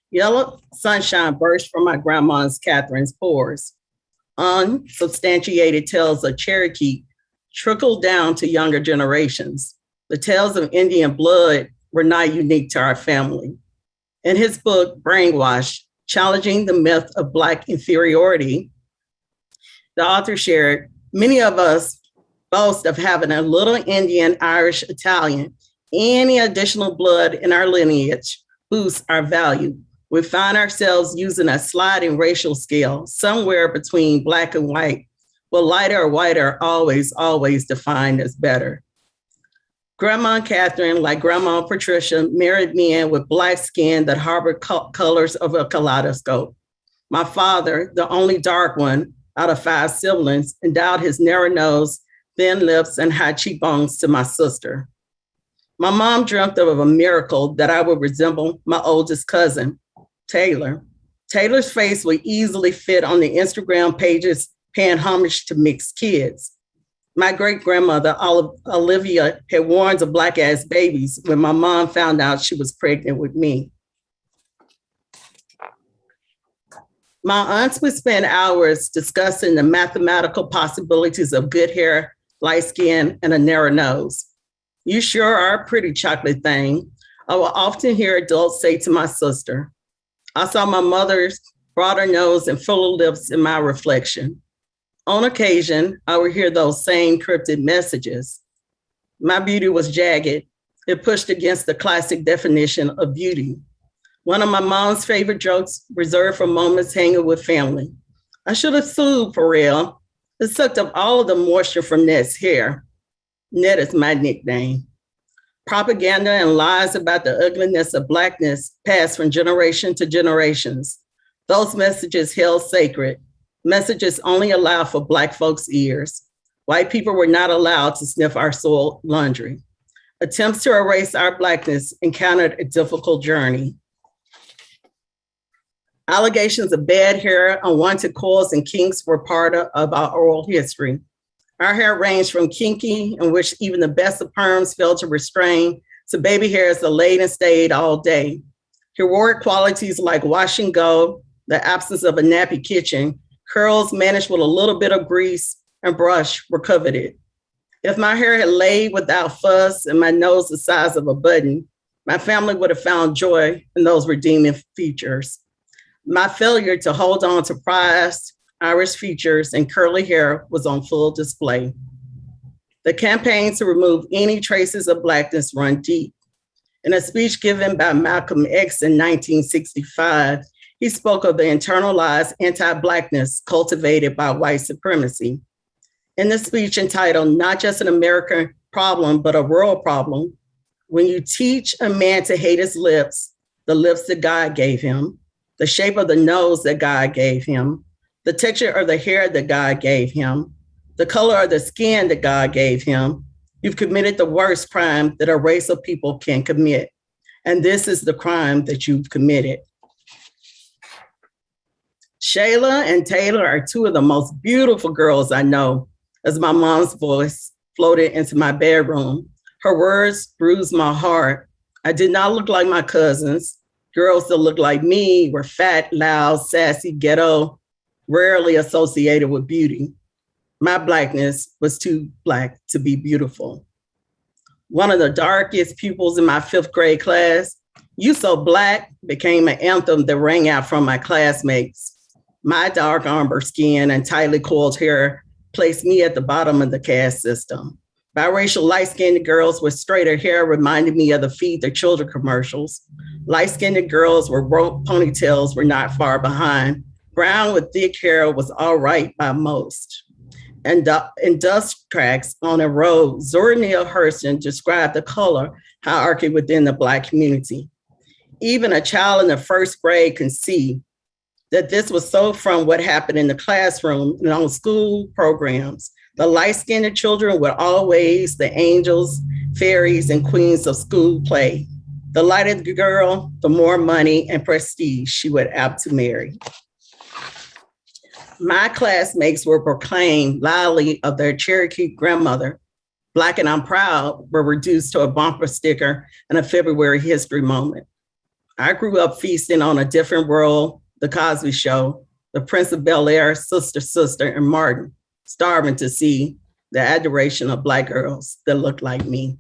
Yellow sunshine burst from my grandma's Catherine's pores. Unsubstantiated tales of Cherokee trickled down to younger generations. The tales of Indian blood were not unique to our family. In his book, Brainwash, Challenging the Myth of Black Inferiority, the author shared, many of us boast of having a little Indian, Irish, Italian. Any additional blood in our lineage boosts our value. We find ourselves using a sliding racial scale somewhere between Black and white, with lighter or whiter always defined as better. Grandma Catherine, like Grandma Patricia, married men with Black skin that harbored colors of a kaleidoscope. My father, the only dark one out of 5 siblings, endowed his narrow nose, thin lips, and high cheekbones to my sister. My mom dreamt of a miracle that I would resemble my oldest cousin, Taylor. Taylor's face would easily fit on the Instagram pages paying homage to mixed kids. My great-grandmother, Olivia, had warned of Black-ass babies when my mom found out she was pregnant with me. My aunts would spend hours discussing the mathematical possibilities of good hair, light skin, and a narrow nose. You sure are a pretty chocolate thing, I will often hear adults say to my sister. I saw my mother's broader nose and fuller lips in my reflection. On occasion, I would hear those same cryptic messages. My beauty was jagged. It pushed against the classic definition of beauty. One of my mom's favorite jokes reserved for moments hanging with family. I should have sued for real. It sucked up all of the moisture from Ned's hair. Ned is my nickname. Propaganda and lies about the ugliness of Blackness passed from generation to generations. Those messages held sacred. Messages only allowed for Black folks' ears. White people were not allowed to sniff our soiled laundry. Attempts to erase our Blackness encountered a difficult journey. Allegations of bad hair, unwanted coils, and kinks were part of our oral history. Our hair ranged from kinky, in which even the best of perms failed to restrain, to baby hairs that laid and stayed all day. Heroic qualities like wash and go, the absence of a nappy kitchen, curls managed with a little bit of grease and brush were coveted. If my hair had laid without fuss and my nose the size of a button, my family would have found joy in those redeeming features. My failure to hold on to prized Irish features and curly hair was on full display. The campaign to remove any traces of Blackness run deep. In a speech given by Malcolm X in 1965, he spoke of the internalized anti-Blackness cultivated by white supremacy. In the speech entitled, Not Just an American Problem, but a World Problem, when you teach a man to hate his lips, the lips that God gave him, the shape of the nose that God gave him, the texture of the hair that God gave him, the color of the skin that God gave him, you've committed the worst crime that a race of people can commit. And this is the crime that you've committed. Shayla and Taylor are 2 of the most beautiful girls I know, as my mom's voice floated into my bedroom. Her words bruised my heart. I did not look like my cousins. Girls that looked like me were fat, loud, sassy, ghetto, rarely associated with beauty. My Blackness was too Black to be beautiful. One of the darkest pupils in my 5th grade class, "You So Black" became an anthem that rang out from my classmates. My dark umber skin and tightly coiled hair placed me at the bottom of the caste system. Biracial light-skinned girls with straighter hair reminded me of the Feed the Children commercials. Light-skinned girls with rope ponytails were not far behind. Brown with thick hair was all right by most. And in dust tracks on a road, Zora Neale Hurston described the color hierarchy within the Black community. Even a child in the 1st grade can see that this was so from what happened in the classroom and on school programs. The light-skinned children were always the angels, fairies, and queens of school play. The lighter the girl, the more money and prestige she would apt to marry. My classmates were proclaimed loudly of their Cherokee grandmother. Black and I'm proud were reduced to a bumper sticker and a February history moment. I grew up feasting on A Different World, The Cosby Show, The Prince of Bel-Air, Sister, Sister, and Martin, starving to see the adoration of Black girls that looked like me.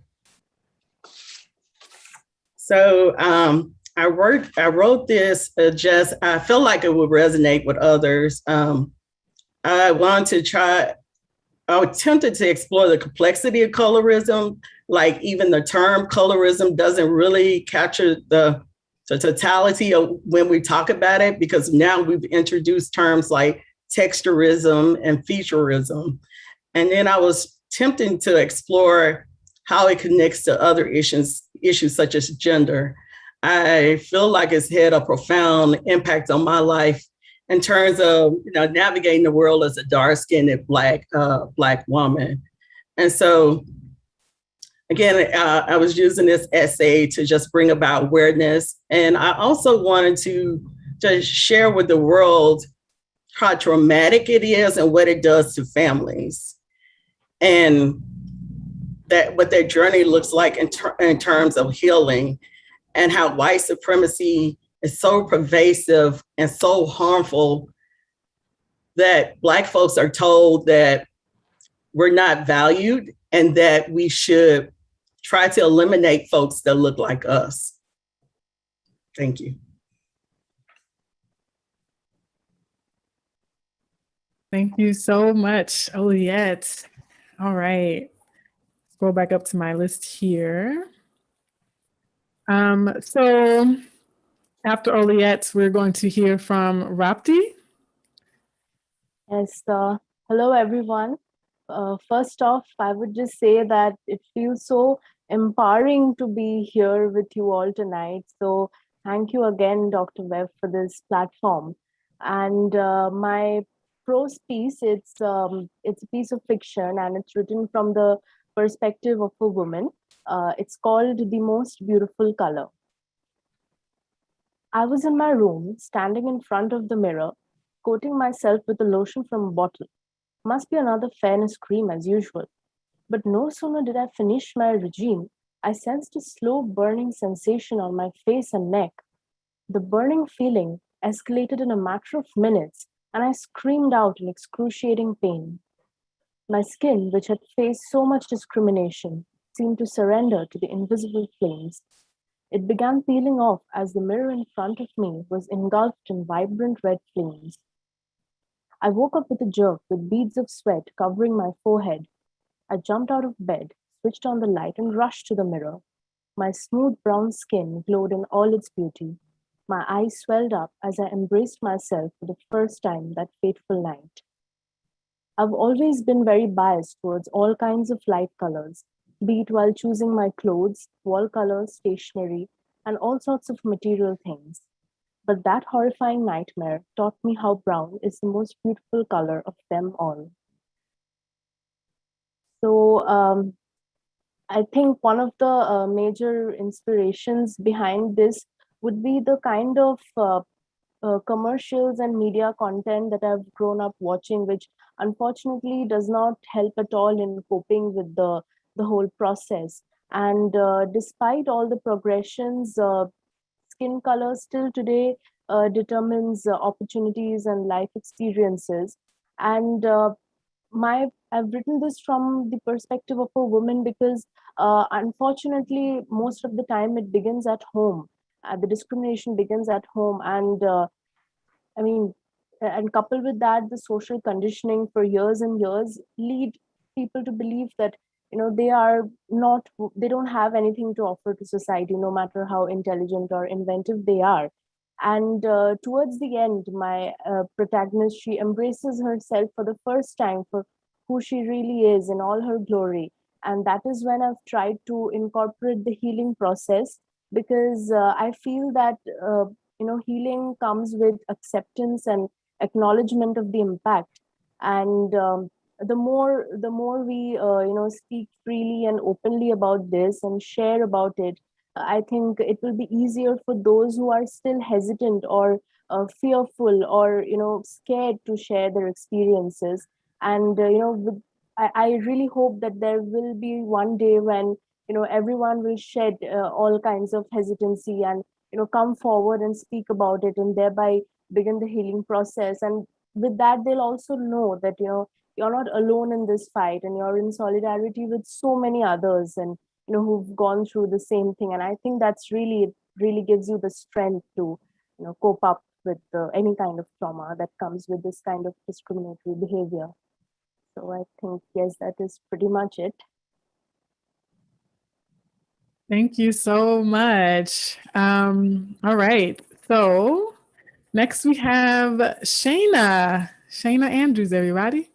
So I wrote this I felt like it would resonate with others. I attempted to explore the complexity of colorism, like even the term colorism doesn't really capture the totality of when we talk about it, because now we've introduced terms like texturism and featureism. And then I was attempting to explore how it connects to other issues such as gender. I feel like it's had a profound impact on my life in terms of navigating the world as a dark-skinned Black woman. And so, again, I was using this essay to just bring about awareness. And I also wanted to just share with the world how traumatic it is and what it does to families. And that what their journey looks like in terms of healing, and how white supremacy is so pervasive and so harmful that Black folks are told that we're not valued and that we should try to eliminate folks that look like us. Thank you. Thank you so much, Oliette. All right, scroll back up to my list here. So after Oliette, we're going to hear from Rapti. Yes, hello everyone. First off, I would just say that it feels so empowering to be here with you all tonight. So thank you again, Dr. Webb, for this platform. And my prose piece, it's a piece of fiction, and it's written from the perspective of a woman. It's called The Most Beautiful Color. I was in my room, standing in front of the mirror, coating myself with a lotion from a bottle. Must be another fairness cream as usual. But no sooner did I finish my regime, I sensed a slow burning sensation on my face and neck. The burning feeling escalated in a matter of minutes, and I screamed out in excruciating pain. My skin, which had faced so much discrimination, seemed to surrender to the invisible flames. It began peeling off as the mirror in front of me was engulfed in vibrant red flames. I woke up with a jerk, with beads of sweat covering my forehead. I jumped out of bed, switched on the light, and rushed to the mirror. My smooth brown skin glowed in all its beauty. My eyes swelled up as I embraced myself for the first time that fateful night. I've always been very biased towards all kinds of light colors, be it while choosing my clothes, wall colors, stationery, and all sorts of material things. But that horrifying nightmare taught me how brown is the most beautiful color of them all. So I think one of the major inspirations behind this would be the kind of commercials and media content that I've grown up watching, which unfortunately does not help at all in coping with the whole process. And despite all the progressions, skin color still today determines opportunities and life experiences. And I've written this from the perspective of a woman because unfortunately, most of the time it begins at home. The discrimination begins at home. And and coupled with that, the social conditioning for years and years lead people to believe that they don't have anything to offer to society, no matter how intelligent or inventive they are. And towards the end, my protagonist, she embraces herself for the first time for who she really is in all her glory. And that is when I've tried to incorporate the healing process, because I feel that healing comes with acceptance and acknowledgement of the impact. And the more we speak freely and openly about this and share about it, I think it will be easier for those who are still hesitant or fearful or scared to share their experiences. And I really hope that there will be one day when everyone will shed all kinds of hesitancy and come forward and speak about it, and thereby begin the healing process. And with that, they'll also know that you're not alone in this fight, and you're in solidarity with so many others, and who've gone through the same thing. And I think that's really gives you the strength to cope up with any kind of trauma that comes with this kind of discriminatory behavior. So I think, yes, that is pretty much it. Thank you so much. All right. So next we have Shayna. Shayna Andrews, everybody.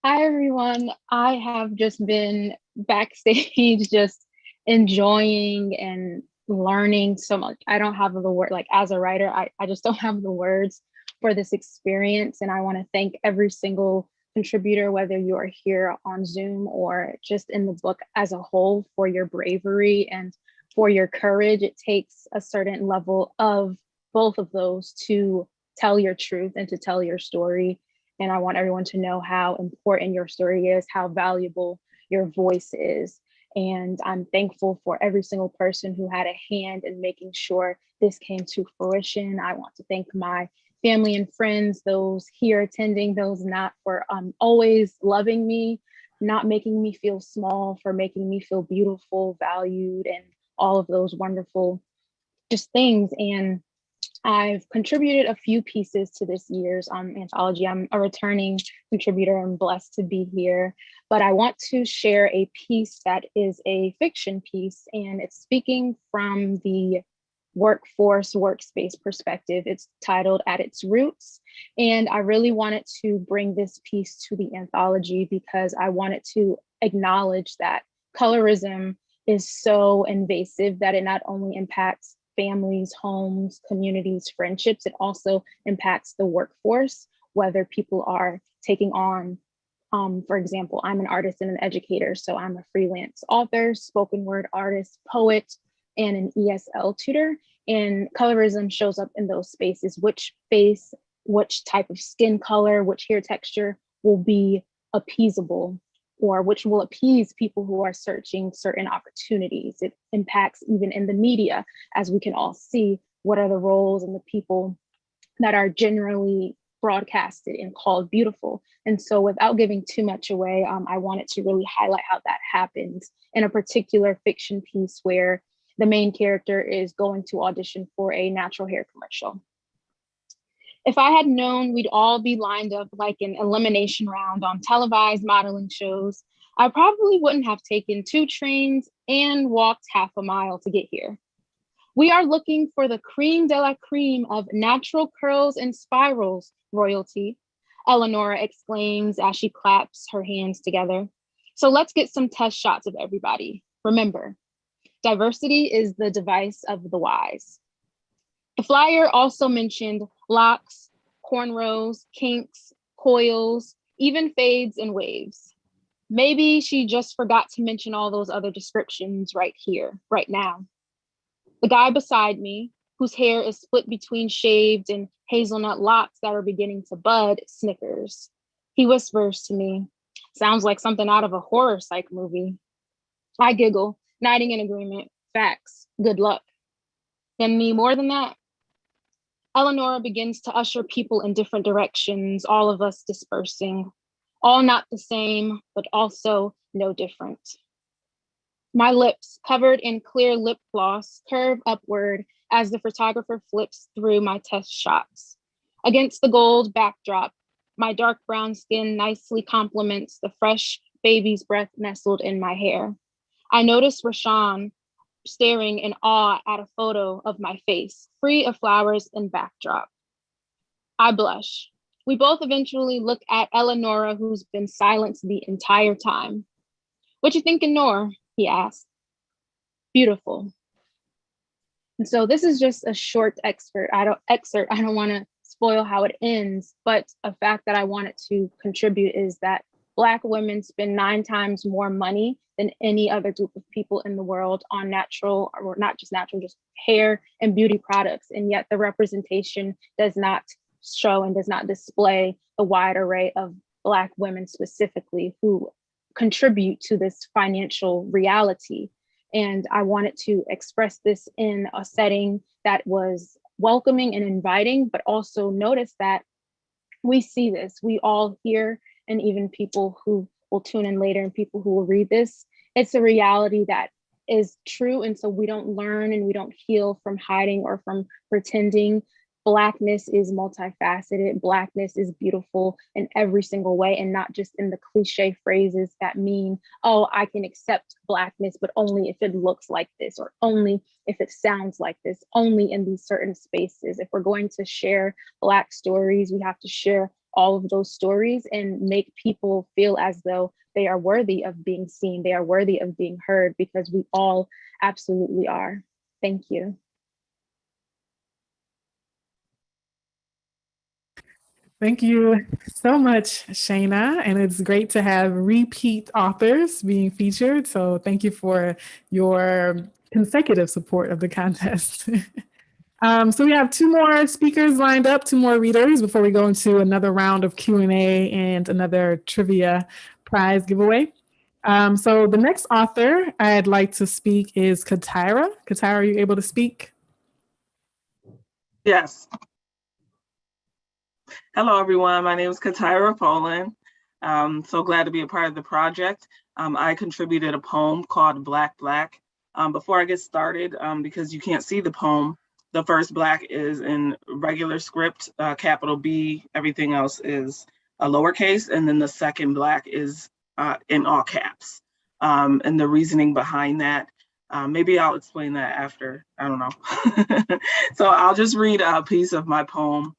Hi, everyone. I have just been backstage, just enjoying and learning so much. I don't have the word, like as a writer, I just don't have the words for this experience. And I want to thank every single contributor, whether you are here on Zoom or just in the book as a whole, for your bravery and for your courage. It takes a certain level of both of those to tell your truth and to tell your story. And I want everyone to know how important your story is, how valuable your voice is. And I'm thankful for every single person who had a hand in making sure this came to fruition. I want to thank my family and friends, those here attending, those not, for always loving me, not making me feel small, for making me feel beautiful, valued, and all of those wonderful just things. And I've contributed a few pieces to this year's anthology. I'm a returning contributor. I'm blessed to be here, but I want to share a piece that is a fiction piece, and it's speaking from the workforce, workspace perspective. It's titled At Its Roots. And I really wanted to bring this piece to the anthology because I wanted to acknowledge that colorism is so invasive that it not only impacts families, homes, communities, friendships, it also impacts the workforce, whether people are taking on, for example, I'm an artist and an educator, so I'm a freelance author, spoken word artist, poet, and an ESL tutor. And colorism shows up in those spaces. Which face, which type of skin color, which hair texture will be appeasable, or which will appease people who are searching certain opportunities. It impacts even in the media, as we can all see, what are the roles and the people that are generally broadcasted and called beautiful. And so without giving too much away, I wanted to really highlight how that happens in a particular fiction piece where the main character is going to audition for a natural hair commercial. If I had known we'd all be lined up like an elimination round on televised modeling shows, I probably wouldn't have taken 2 trains and walked half a mile to get here. We are looking for the cream de la cream of natural curls and spirals, royalty, Eleonora exclaims as she claps her hands together. So let's get some test shots of everybody. Remember, diversity is the device of the wise. The flyer also mentioned locks, cornrows, kinks, coils, even fades and waves. Maybe she just forgot to mention all those other descriptions right here, right now. The guy beside me, whose hair is split between shaved and hazelnut locks that are beginning to bud, snickers. He whispers to me, sounds like something out of a horror psych movie. I giggle, nodding in agreement. Facts, good luck. Gonna need more than that? Eleonora begins to usher people in different directions, all of us dispersing, all not the same, but also no different. My lips, covered in clear lip gloss, curve upward as the photographer flips through my test shots. Against the gold backdrop, my dark brown skin nicely complements the fresh baby's breath nestled in my hair. I notice Rashawn staring in awe at a photo of my face, free of flowers and backdrop. I blush. We both eventually look at Eleonora, who's been silent the entire time. What you thinking, Nor? He asked. Beautiful. And so this is just a short excerpt. I don't want to spoil how it ends, but a fact that I wanted to contribute is that Black women spend 9 times more money than any other group of people in the world on natural, or not just natural, just hair and beauty products. And yet the representation does not show and does not display the wide array of Black women specifically who contribute to this financial reality. And I wanted to express this in a setting that was welcoming and inviting, but also notice that we see this, we all hear, and even people who will tune in later and people who will read this, it's a reality that is true. And so we don't learn and we don't heal from hiding or from pretending. Blackness is multifaceted. Blackness is beautiful in every single way, and not just in the cliche phrases that mean, oh, I can accept Blackness, but only if it looks like this, or only if it sounds like this, only in these certain spaces. If we're going to share Black stories, we have to share all of those stories and make people feel as though they are worthy of being seen, they are worthy of being heard, because we all absolutely are. Thank you. Thank you so much, Shayna. And it's great to have repeat authors being featured. So thank you for your consecutive support of the contest. So we have 2 more speakers lined up, 2 more readers before we go into another round of Q&A and another trivia prize giveaway. So the next author I'd like to speak is Katira. Katira, are you able to speak? Yes. Hello, everyone. My name is Katira Poland. So glad to be a part of the project. I contributed a poem called Black Black. Before I get started, because you can't see the poem, the first Black is in regular script, capital B, everything else is a lowercase, and then the second Black is in all caps. And the reasoning behind that, maybe I'll explain that after, I don't know. So I'll just read a piece of my poem.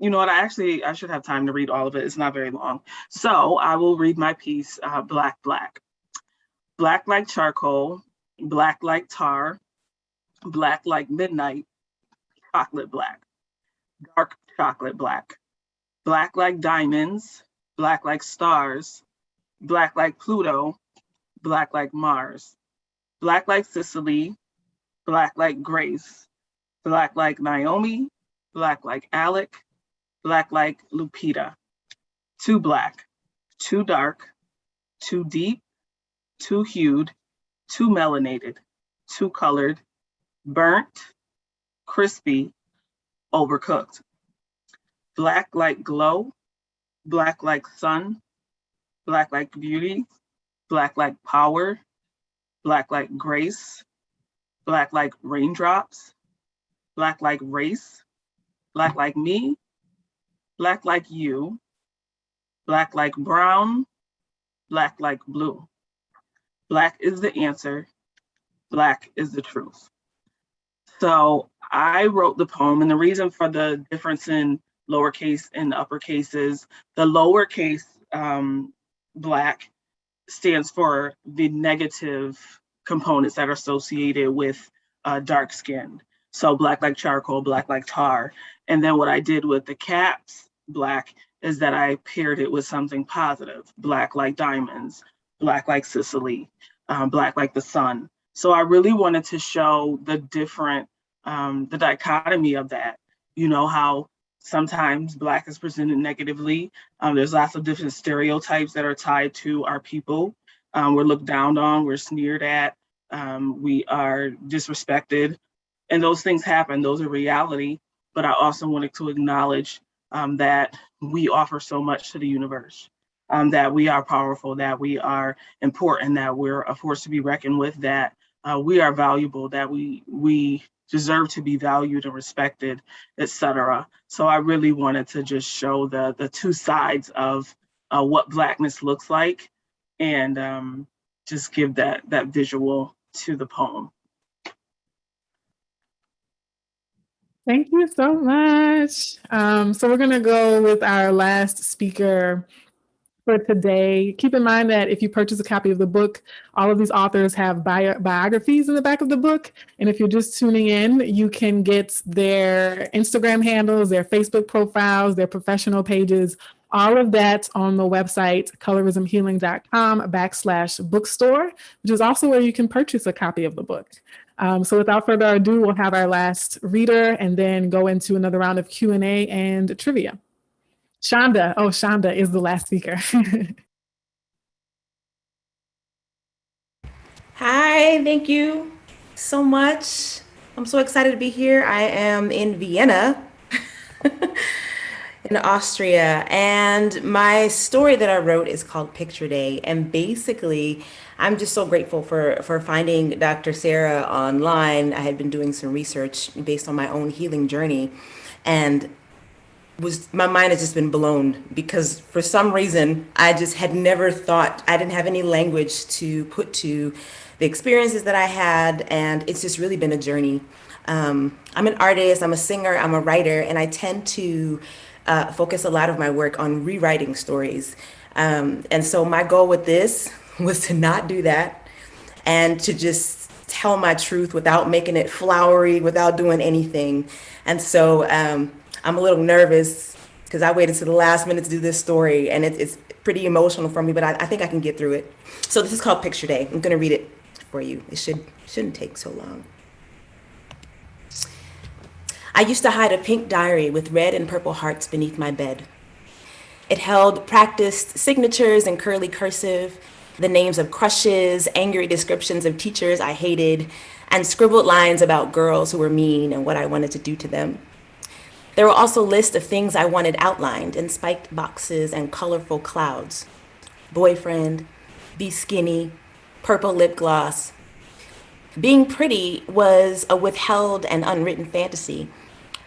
You know what, I should have time to read all of it. It's not very long. So I will read my piece, Black Black. Black like charcoal, black like tar, black like midnight, chocolate black, dark chocolate black, black like diamonds, black like stars, black like Pluto, black like Mars, black like Sicily, black like Grace, black like Naomi, black like Alec, black like Lupita. Too black, too dark, too deep, too hued, too melanated, too colored, burnt, crispy, overcooked. Black like glow, black like sun, black like beauty, black like power, black like grace, black like raindrops, black like race, black like me, black like you, black like brown, black like blue. Black is the answer, black is the truth. So I wrote the poem, and the reason for the difference in lowercase and uppercase is the lowercase black stands for the negative components that are associated with dark skin. So black like charcoal, black like tar. And then what I did with the caps black is that I paired it with something positive, black like diamonds, black like Sicily, black like the sun. So I really wanted to show the different, the dichotomy of that, you know, how sometimes black is presented negatively. There's lots of different stereotypes that are tied to our people. We're looked down on, we're sneered at, we are disrespected, and those things happen, those are reality. But I also wanted to acknowledge that we offer so much to the universe, that we are powerful, that we are important, that we're a force to be reckoned with, that we are valuable, that we deserve to be valued and respected, etc. So I really wanted to just show the two sides of what Blackness looks like, and just give that visual to the poem. Thank you so much. So we're gonna go with our last speaker for today. Keep in mind that if you purchase a copy of the book, all of these authors have biographies in the back of the book. And if you're just tuning in, you can get their Instagram handles, their Facebook profiles, their professional pages, All of that on the website, colorismhealing.com/bookstore, which is also where you can purchase a copy of the book. So without further ado, we'll have our last reader and then go into another round of Q&A and trivia. Shonda. Oh, Shonda is the last speaker. Hi, thank you so much. I'm so excited to be here. I am in Vienna, in Austria, and my story that I wrote is called Picture Day. And basically, I'm just so grateful for finding Dr. Sarah online. I had been doing some research based on my own healing journey, and my mind has just been blown because for some reason I just had never thought, I didn't have any language to put to the experiences that I had, and it's just really been a journey. I'm an artist, I'm a singer, I'm a writer, and I tend to focus a lot of my work on rewriting stories. And so my goal with this was to not do that and to just tell my truth without making it flowery, without doing anything. And so I'm a little nervous because I waited to the last minute to do this story, and it's pretty emotional for me, but I think I can get through it. So this is called Picture Day. I'm gonna read it for you. It shouldn't take so long. I used to hide a pink diary with red and purple hearts beneath my bed. It held practiced signatures in curly cursive, the names of crushes, angry descriptions of teachers I hated, and scribbled lines about girls who were mean and what I wanted to do to them. There were also lists of things I wanted outlined in spiked boxes and colorful clouds. Boyfriend, be skinny, purple lip gloss. Being pretty was a withheld and unwritten fantasy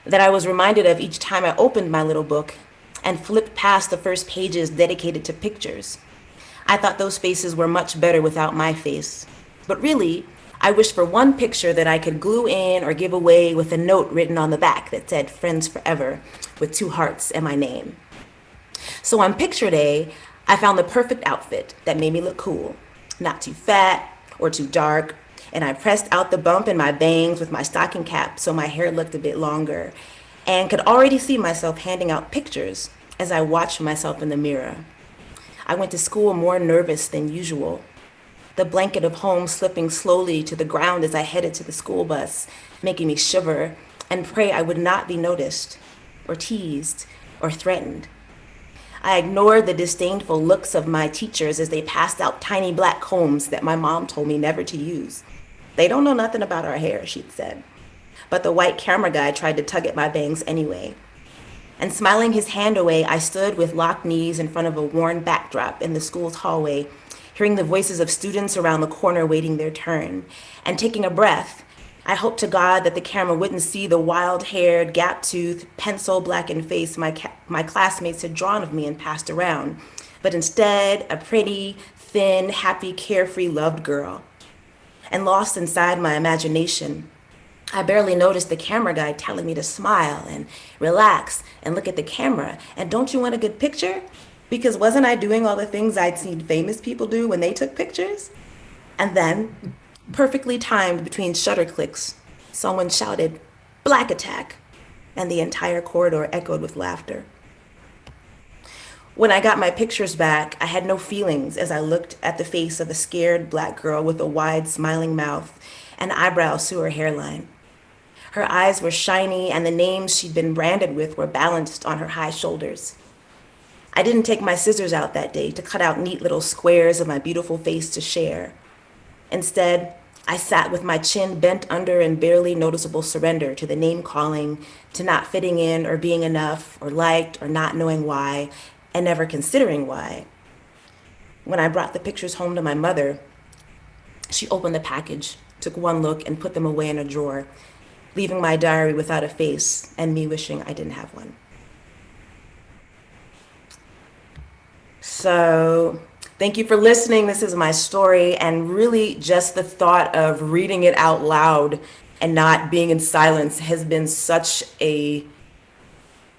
that I was reminded of each time I opened my little book and flipped past the first pages dedicated to pictures. I thought those faces were much better without my face. But really, I wished for one picture that I could glue in or give away with a note written on the back that said "Friends Forever" with 2 hearts and my name. So on Picture Day, I found the perfect outfit that made me look cool, not too fat or too dark, and I pressed out the bump in my bangs with my stocking cap so my hair looked a bit longer, and could already see myself handing out pictures as I watched myself in the mirror. I went to school more nervous than usual, the blanket of home slipping slowly to the ground as I headed to the school bus, making me shiver and pray I would not be noticed or teased or threatened. I ignored the disdainful looks of my teachers as they passed out tiny black combs that my mom told me never to use. They don't know nothing about our hair, she'd said. But the white camera guy tried to tug at my bangs anyway. And smiling his hand away, I stood with locked knees in front of a worn backdrop in the school's hallway, hearing the voices of students around the corner waiting their turn. And taking a breath, I hoped to God that the camera wouldn't see the wild-haired, gap-toothed, pencil-blackened face my classmates had drawn of me and passed around, but instead a pretty, thin, happy, carefree, loved girl. And lost inside my imagination, I barely noticed the camera guy telling me to smile and relax and look at the camera. And don't you want a good picture? Because wasn't I doing all the things I'd seen famous people do when they took pictures? And then, perfectly timed between shutter clicks, someone shouted, "Black attack," and the entire corridor echoed with laughter. When I got my pictures back, I had no feelings as I looked at the face of a scared Black girl with a wide smiling mouth and eyebrows to her hairline. Her eyes were shiny and the names she'd been branded with were balanced on her high shoulders. I didn't take my scissors out that day to cut out neat little squares of my beautiful face to share. Instead, I sat with my chin bent under in barely noticeable surrender to the name calling, to not fitting in or being enough or liked or not knowing why, and never considering why. When I brought the pictures home to my mother, she opened the package, took one look, and put them away in a drawer, leaving my diary without a face and me wishing I didn't have one. So thank you for listening. This is my story, and really just the thought of reading it out loud and not being in silence has been such a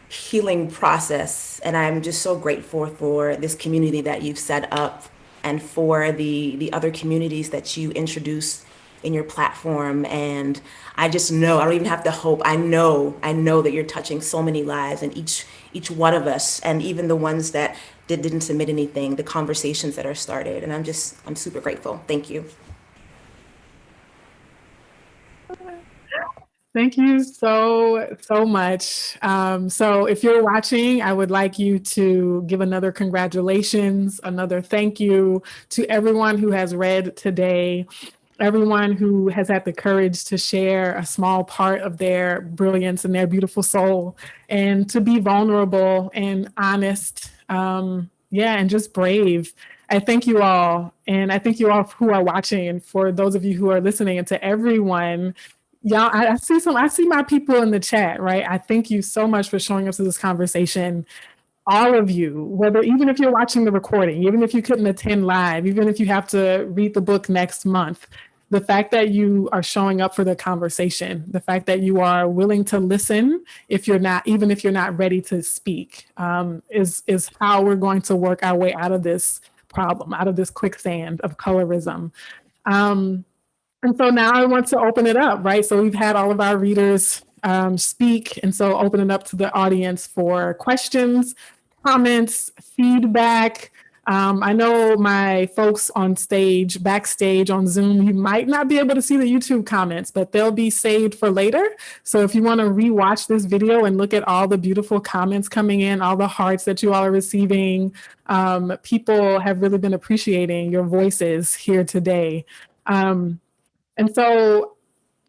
healing process. And I'm just so grateful for this community that you've set up and for the other communities that you introduce in your platform. And I just know, I don't even have to hope, I know that you're touching so many lives, and each one of us, and even the ones that didn't submit anything, the conversations that are started. And I'm super grateful. Thank you. Thank you so much. So if you're watching, I would like you to give another congratulations, another thank you to everyone who has read today, everyone who has had the courage to share a small part of their brilliance and their beautiful soul, and to be vulnerable and honest, and just brave. I thank you all, and I thank you all who are watching, and for those of you who are listening, and to everyone. Y'all, I see my people in the chat, right? I thank you so much for showing up to this conversation. All of you, even if you're watching the recording, even if you couldn't attend live, even if you have to read the book next month, the fact that you are showing up for the conversation, the fact that you are willing to listen, even if you're not ready to speak, is how we're going to work our way out of this problem, out of this quicksand of colorism. And so now I want to open it up, right? So we've had all of our readers speak, and so open it up to the audience for questions, comments, feedback. I know my folks on stage, backstage on Zoom, you might not be able to see the YouTube comments, but they'll be saved for later. So if you want to rewatch this video and look at all the beautiful comments coming in, all the hearts that you all are receiving, people have really been appreciating your voices here today. And so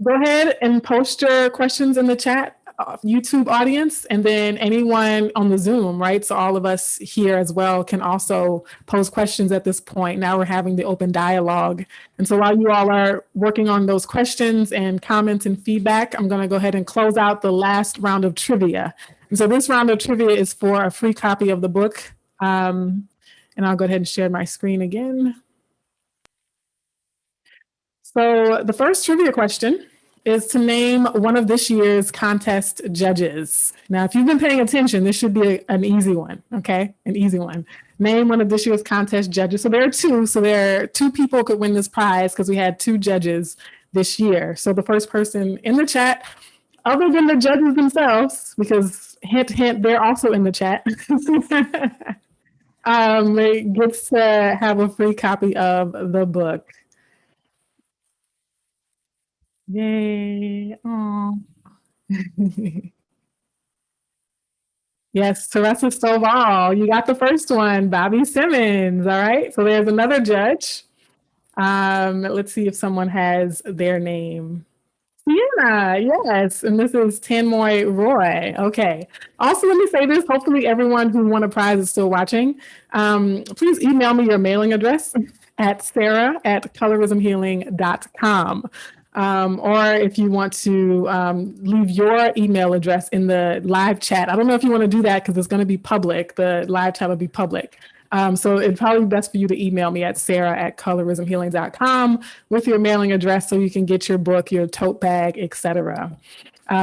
go ahead and post your questions in the chat, YouTube audience, and then anyone on the Zoom, right? So all of us here as well can also pose questions at this point. Now we're having the open dialogue. And so while you all are working on those questions and comments and feedback, I'm going to go ahead and close out the last round of trivia. And so this round of trivia is for a free copy of the book. And I'll go ahead and share my screen again. So the first trivia question is to name one of this year's contest judges. Now, if you've been paying attention, this should be an easy one, okay? An easy one. Name one of this year's contest judges. So there are two. So there are two people could win this prize because we had two judges this year. So the first person in the chat, other than the judges themselves, because hint, hint, they're also in the chat, gets to have a free copy of the book. Yay. Oh. Yes, Teresa Stovall, you got the first one, Bobby Simmons. All right, so there's another judge. Let's see if someone has their name. Sienna, yes, and this is Tanmoy Roy. Okay. Also, let me say this, hopefully everyone who won a prize is still watching. Please email me your mailing address at sarah@colorismhealing.com. Or if you want to leave your email address in the live chat. I don't know if you want to do that because it's going to be public. The live chat will be public. So it'd probably be best for you to email me at sarah@colorismhealing.com with your mailing address so you can get your book, your tote bag, etc.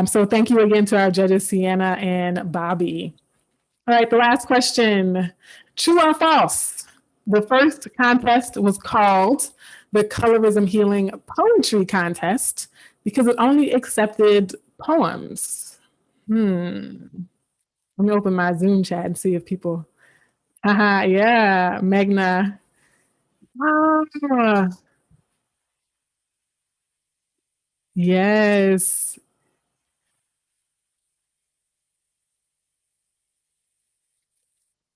So thank you again to our judges, Sienna and Bobby. All right, the last question. True or false? The first contest was called the Colorism Healing Poetry Contest because it only accepted poems. Let me open my Zoom chat and see if people... yeah, Megna. Yes.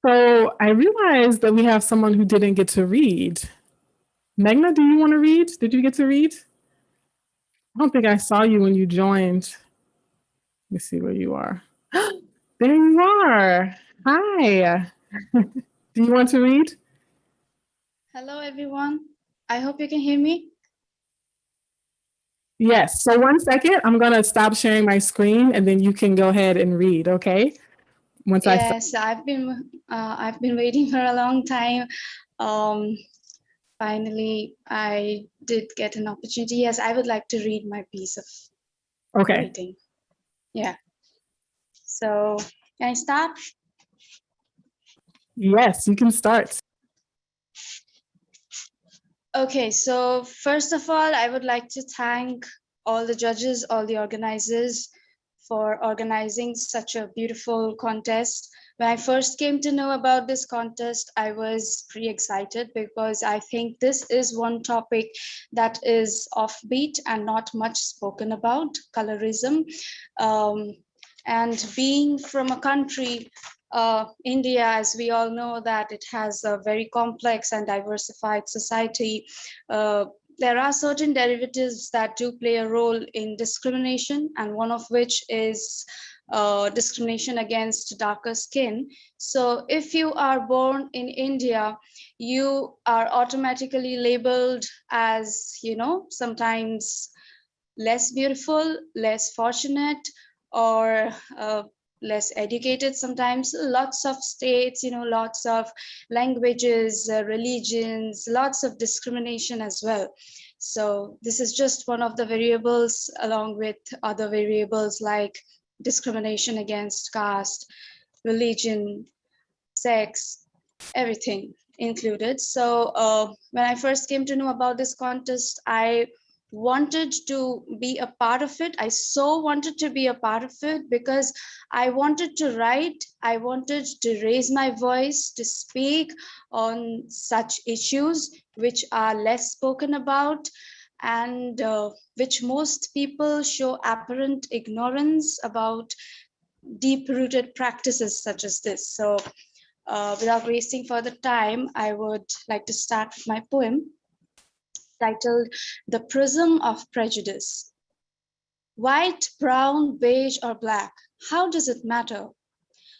So I realized that we have someone who didn't get to read. Megna, do you want to read? Did you get to read? I don't think I saw you when you joined. Let me see where you are. There you are. Hi. Do you want to read? Hello, everyone. I hope you can hear me. Yes. So 1 second, I'm going to stop sharing my screen and then you can go ahead and read, okay? Yes, I've been waiting for a long time. Finally, I did get an opportunity. Yes, I would like to read my piece of writing. Yeah. So can I start? Yes, you can start. Okay, so first of all, I would like to thank all the judges, all the organizers for organizing such a beautiful contest. When I first came to know about this contest, I was pretty excited because I think this is one topic that is offbeat and not much spoken about, colorism. And being from a country, India, as we all know, that it has a very complex and diversified society, there are certain derivatives that do play a role in discrimination, and one of which is discrimination against darker skin. So if you are born in India, you are automatically labeled as, you know, sometimes less beautiful, less fortunate, or less educated sometimes. Lots of states, you know, lots of languages, religions, lots of discrimination as well. So this is just one of the variables, along with other variables like discrimination against caste, religion, sex, everything included. So when I first came to know about this contest, I wanted to be a part of it. I so wanted to be a part of it because I wanted to write, I wanted to raise my voice to speak on such issues which are less spoken about, and which most people show apparent ignorance about, deep-rooted practices such as this. So without wasting further time, I would like to start with my poem titled The Prism of Prejudice. White, brown, beige, or black, how does it matter?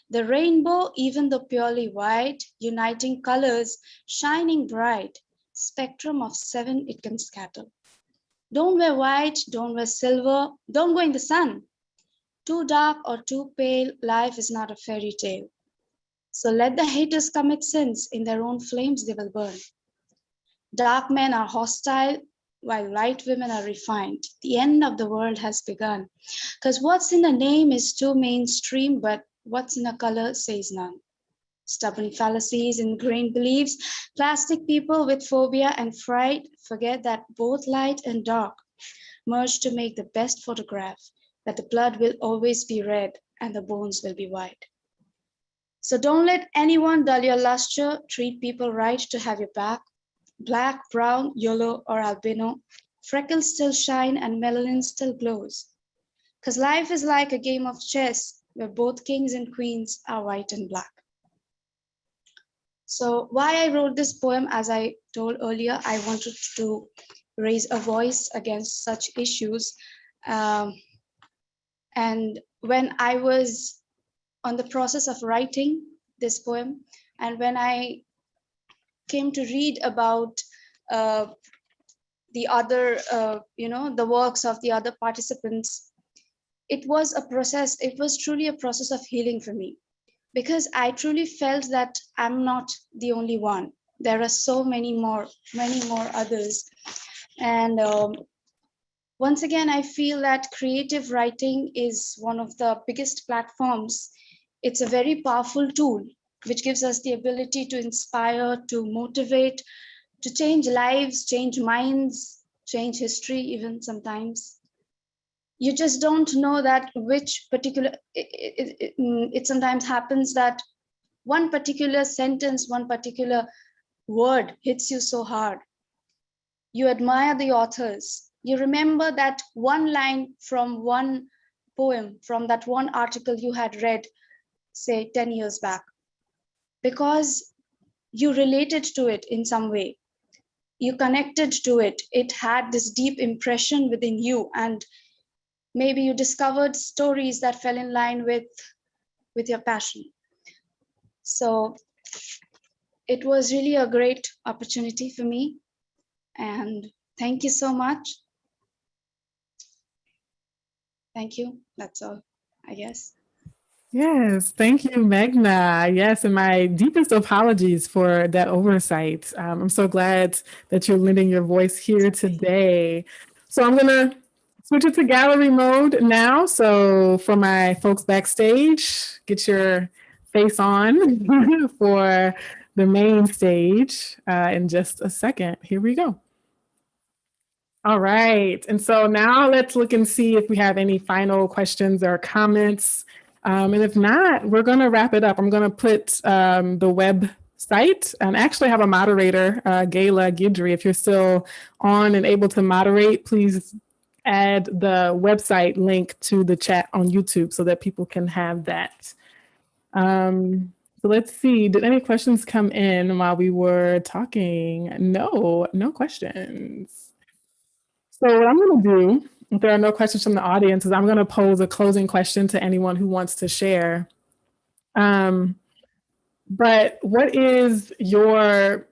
The rainbow, even though purely white, uniting colors, shining bright, spectrum of 7 it can scatter. Don't wear white, don't wear silver, don't go in the sun. Too dark or too pale, life is not a fairy tale. So let the haters commit sins, in their own flames they will burn. Dark men are hostile, while light women are refined. The end of the world has begun. Because what's in a name is too mainstream, but what's in a color says none. Stubborn fallacies, ingrained beliefs, plastic people with phobia and fright forget that both light and dark merge to make the best photograph, that the blood will always be red and the bones will be white. So don't let anyone dull your luster, treat people right to have your back. Black, brown, yellow, or albino, freckles still shine and melanin still glows. Because life is like a game of chess where both kings and queens are white and black. So why I wrote this poem, as I told earlier, I wanted to raise a voice against such issues. And when I was on the process of writing this poem, and when I came to read about the other, the works of the other participants, it was a process. It was truly a process of healing for me, because I truly felt that I'm not the only one. There are so many more others. And once again, I feel that creative writing is one of the biggest platforms. It's a very powerful tool which gives us the ability to inspire, to motivate, to change lives, change minds, change history even sometimes. You just don't know that which particular, it sometimes happens that one particular sentence, one particular word hits you so hard. You admire the authors. You remember that one line from one poem, from that one article you had read, say 10 years back, because you related to it in some way. You connected to it. It had this deep impression within you, and maybe you discovered stories that fell in line with your passion. So it was really a great opportunity for me. And thank you so much. Thank you. That's all, I guess. Yes, thank you, Meghna. Yes, and my deepest apologies for that oversight. I'm so glad that you're lending your voice here today. So I'm gonna switch it to gallery mode now. So for my folks backstage, get your face on for the the main stage in just a second. Here we go. All right. And so now let's look and see if we have any final questions or comments. And if not, we're going to wrap it up. I'm going to put the website and actually have a moderator, Gayla Guidry. If you're still on and able to moderate, please add the website link to the chat on YouTube so that people can have that. So let's see, did any questions come in while we were talking? No questions. So what I'm going to do, if there are no questions from the audience, is I'm going to pose a closing question to anyone who wants to share. But what is your,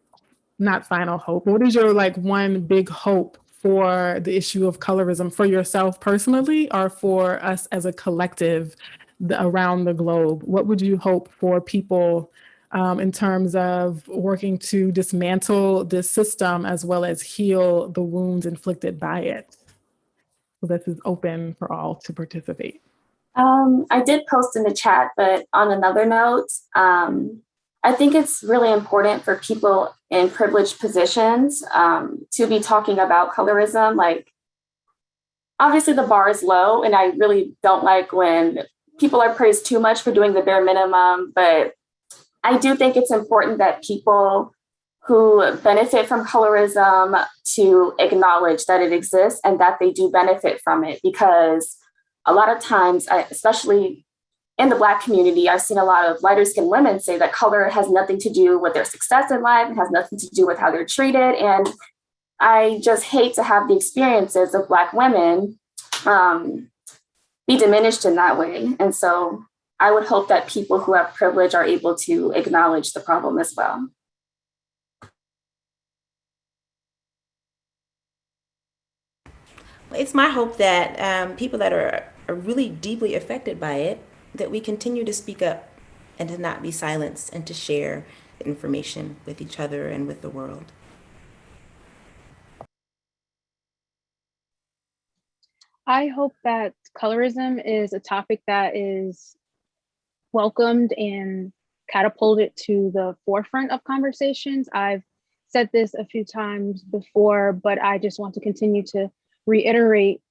not final hope, what is your like one big hope for the issue of colorism for yourself personally or for us as a collective around the globe? What would you hope for people in terms of working to dismantle this system as well as heal the wounds inflicted by it? So this is open for all to participate. I did post in the chat, but on another note, I think it's really important for people in privileged positions to be talking about colorism. Like, obviously the bar is low, and I really don't like when people are praised too much for doing the bare minimum, but I do think it's important that people who benefit from colorism to acknowledge that it exists and that they do benefit from it, because a lot of times, especially in the Black community, I've seen a lot of lighter skinned women say that color has nothing to do with their success in life. It has nothing to do with how they're treated. And I just hate to have the experiences of Black women be diminished in that way. And so I would hope that people who have privilege are able to acknowledge the problem as well. It's my hope that people that are really deeply affected by it, that we continue to speak up and to not be silenced and to share information with each other and with the world. I hope that colorism is a topic that is welcomed and catapulted to the forefront of conversations. I've said this a few times before, but I just want to continue to reiterate,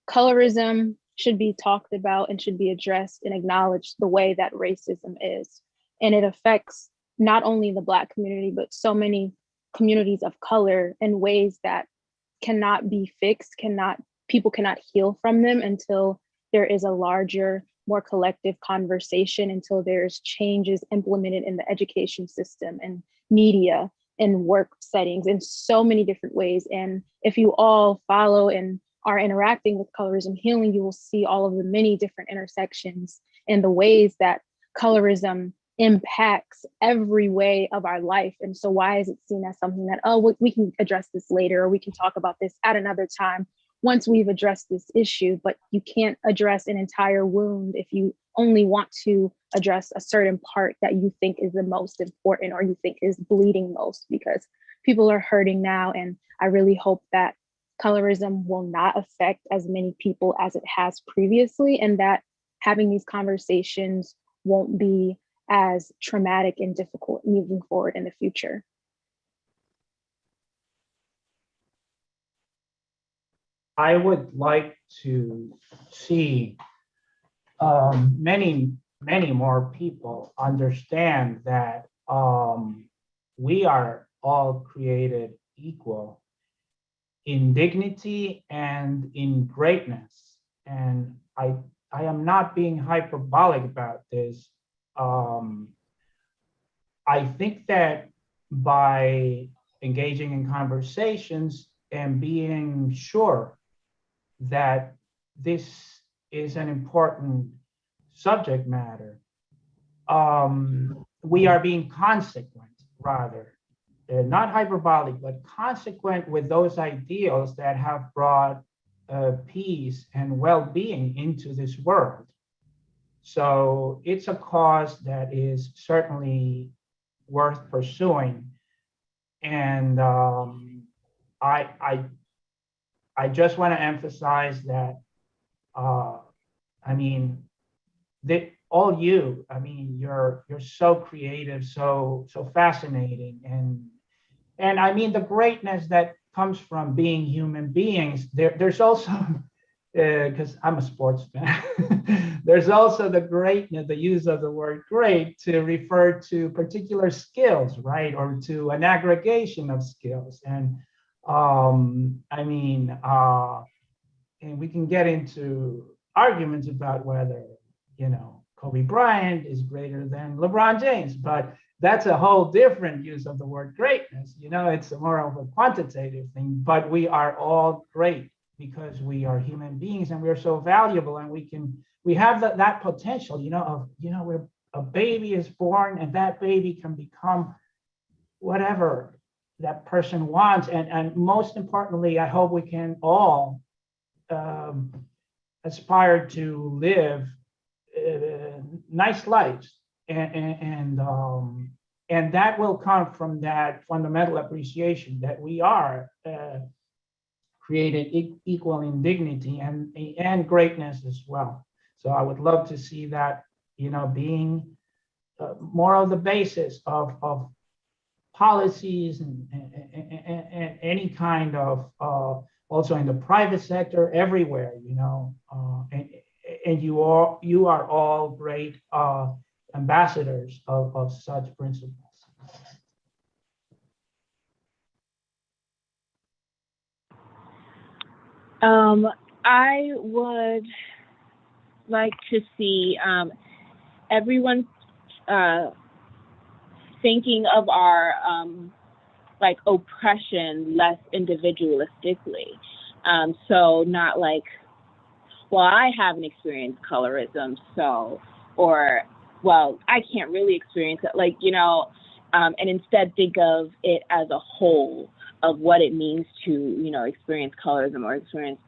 colorism should be talked about and should be addressed and acknowledged the way that racism is. And it affects not only the Black community, but so many communities of color in ways that cannot be fixed, people cannot heal from them until there is a larger, more collective conversation, until there's changes implemented in the education system and media and work settings in so many different ways. And if you all follow and are interacting with Colorism Healing, you will see all of the many different intersections and the ways that colorism impacts every way of our life. And so why is it seen as something that, oh, we can address this later, or we can talk about this at another time once we've addressed this issue? But you can't address an entire wound if you only want to address a certain part that you think is the most important or you think is bleeding most, because people are hurting now. And I really hope that colorism will not affect as many people as it has previously, and that having these conversations won't be as traumatic and difficult moving forward in the future. I would like to see many more people understand that we are all created equal in dignity and in greatness. And I am not being hyperbolic about this. I think that by engaging in conversations and being sure that this is an important subject matter, we are being consequent, rather. Not hyperbolic, but consequent with those ideals that have brought peace and well-being into this world. So it's a cause that is certainly worth pursuing. And I just want to emphasize that, all you. I mean, you're so creative, so fascinating, and I mean the greatness that comes from being human beings. There's also because I'm a sports fan. There's also the greatness, the use of the word great to refer to particular skills, right? Or to an aggregation of skills. And I mean, and we can get into arguments about whether, Kobe Bryant is greater than LeBron James, but that's a whole different use of the word greatness. It's more of a quantitative thing, but we are all great because we are human beings and we're so valuable, and we have that potential, where a baby is born and that baby can become whatever that person wants. And most importantly, I hope we can all aspire to live nice lives, and that will come from that fundamental appreciation that we are created equal in dignity and greatness as well. So I would love to see that, being more of the basis of policies and any kind of also in the private sector everywhere, and you are all great ambassadors of such principles. I would like to see everyone thinking of our oppression less individualistically. So not like, well, I haven't experienced colorism, so, or, well, I can't really experience it, and instead think of it as a whole of what it means to, experience colorism or experience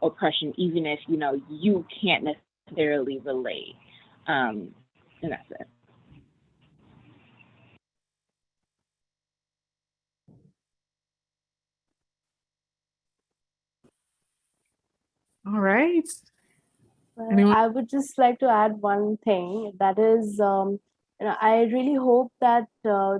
oppression, even if, you can't necessarily relate. And that's it. All right. I would just like to add one thing, that is, I really hope that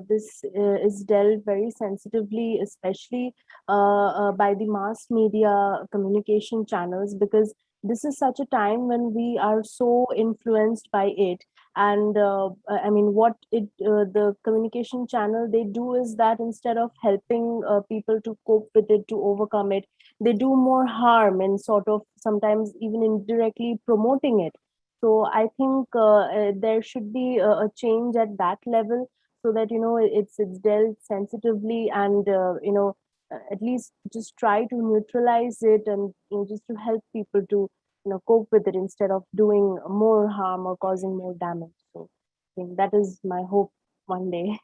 this is dealt very sensitively, especially by the mass media communication channels, because this is such a time when we are so influenced by it. And I mean, what the communication channel, they do is that instead of helping people to cope with it, to overcome it, they do more harm and sort of sometimes even indirectly promoting it. So I think there should be a change at that level, so that it's dealt sensitively, and at least just try to neutralize it, and just to help people to cope with it instead of doing more harm or causing more damage. So I think that is my hope one day.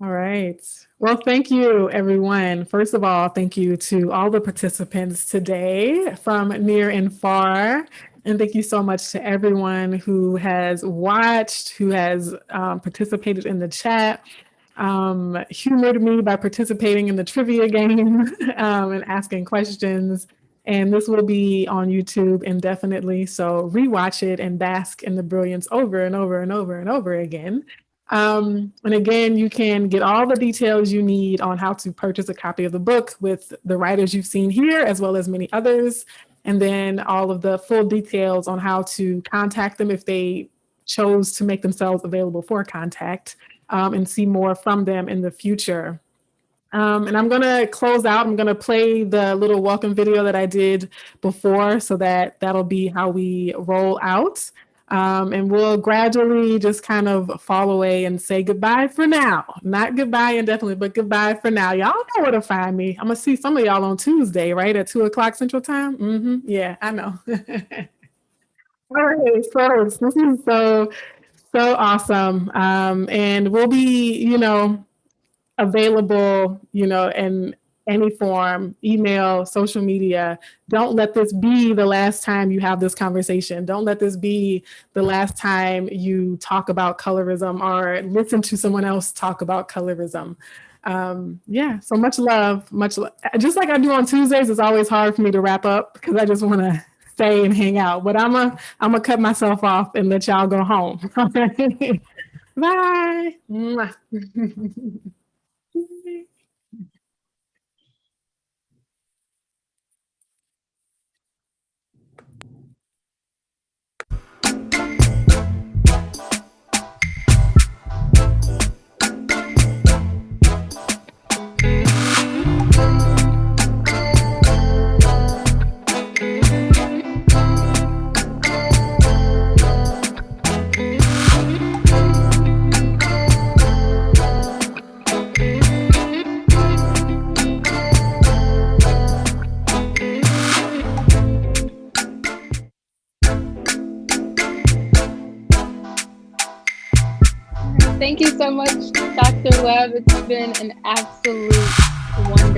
All right. Well, thank you, everyone. First of all, thank you to all the participants today from near and far. And thank you so much to everyone who has watched, who has participated in the chat, humored me by participating in the trivia game and asking questions. And this will be on YouTube indefinitely. So rewatch it and bask in the brilliance over and over and over and over again. And again, you can get all the details you need on how to purchase a copy of the book with the writers you've seen here, as well as many others. And then all of the full details on how to contact them if they chose to make themselves available for contact, and see more from them in the future. And I'm going to close out. I'm going to play the little welcome video that I did before, so that'll be how we roll out. And we'll gradually just kind of fall away and say goodbye for now. Not goodbye indefinitely, but goodbye for now. Y'all know where to find me. I'm going to see some of y'all on Tuesday, right? At 2:00 Central Time. Yeah, I know. All right, so this is so awesome. And we'll be, available, and any form, email, social media. Don't let this be the last time you have this conversation. Don't let this be the last time you talk about colorism or listen to someone else talk about colorism. Yeah, so much love. Just like I do on Tuesdays, it's always hard for me to wrap up because I just want to stay and hang out. But I'm gonna cut myself off and let y'all go home. Bye. Mwah. Thank you so much, Dr. Webb. It's been an absolute wonder.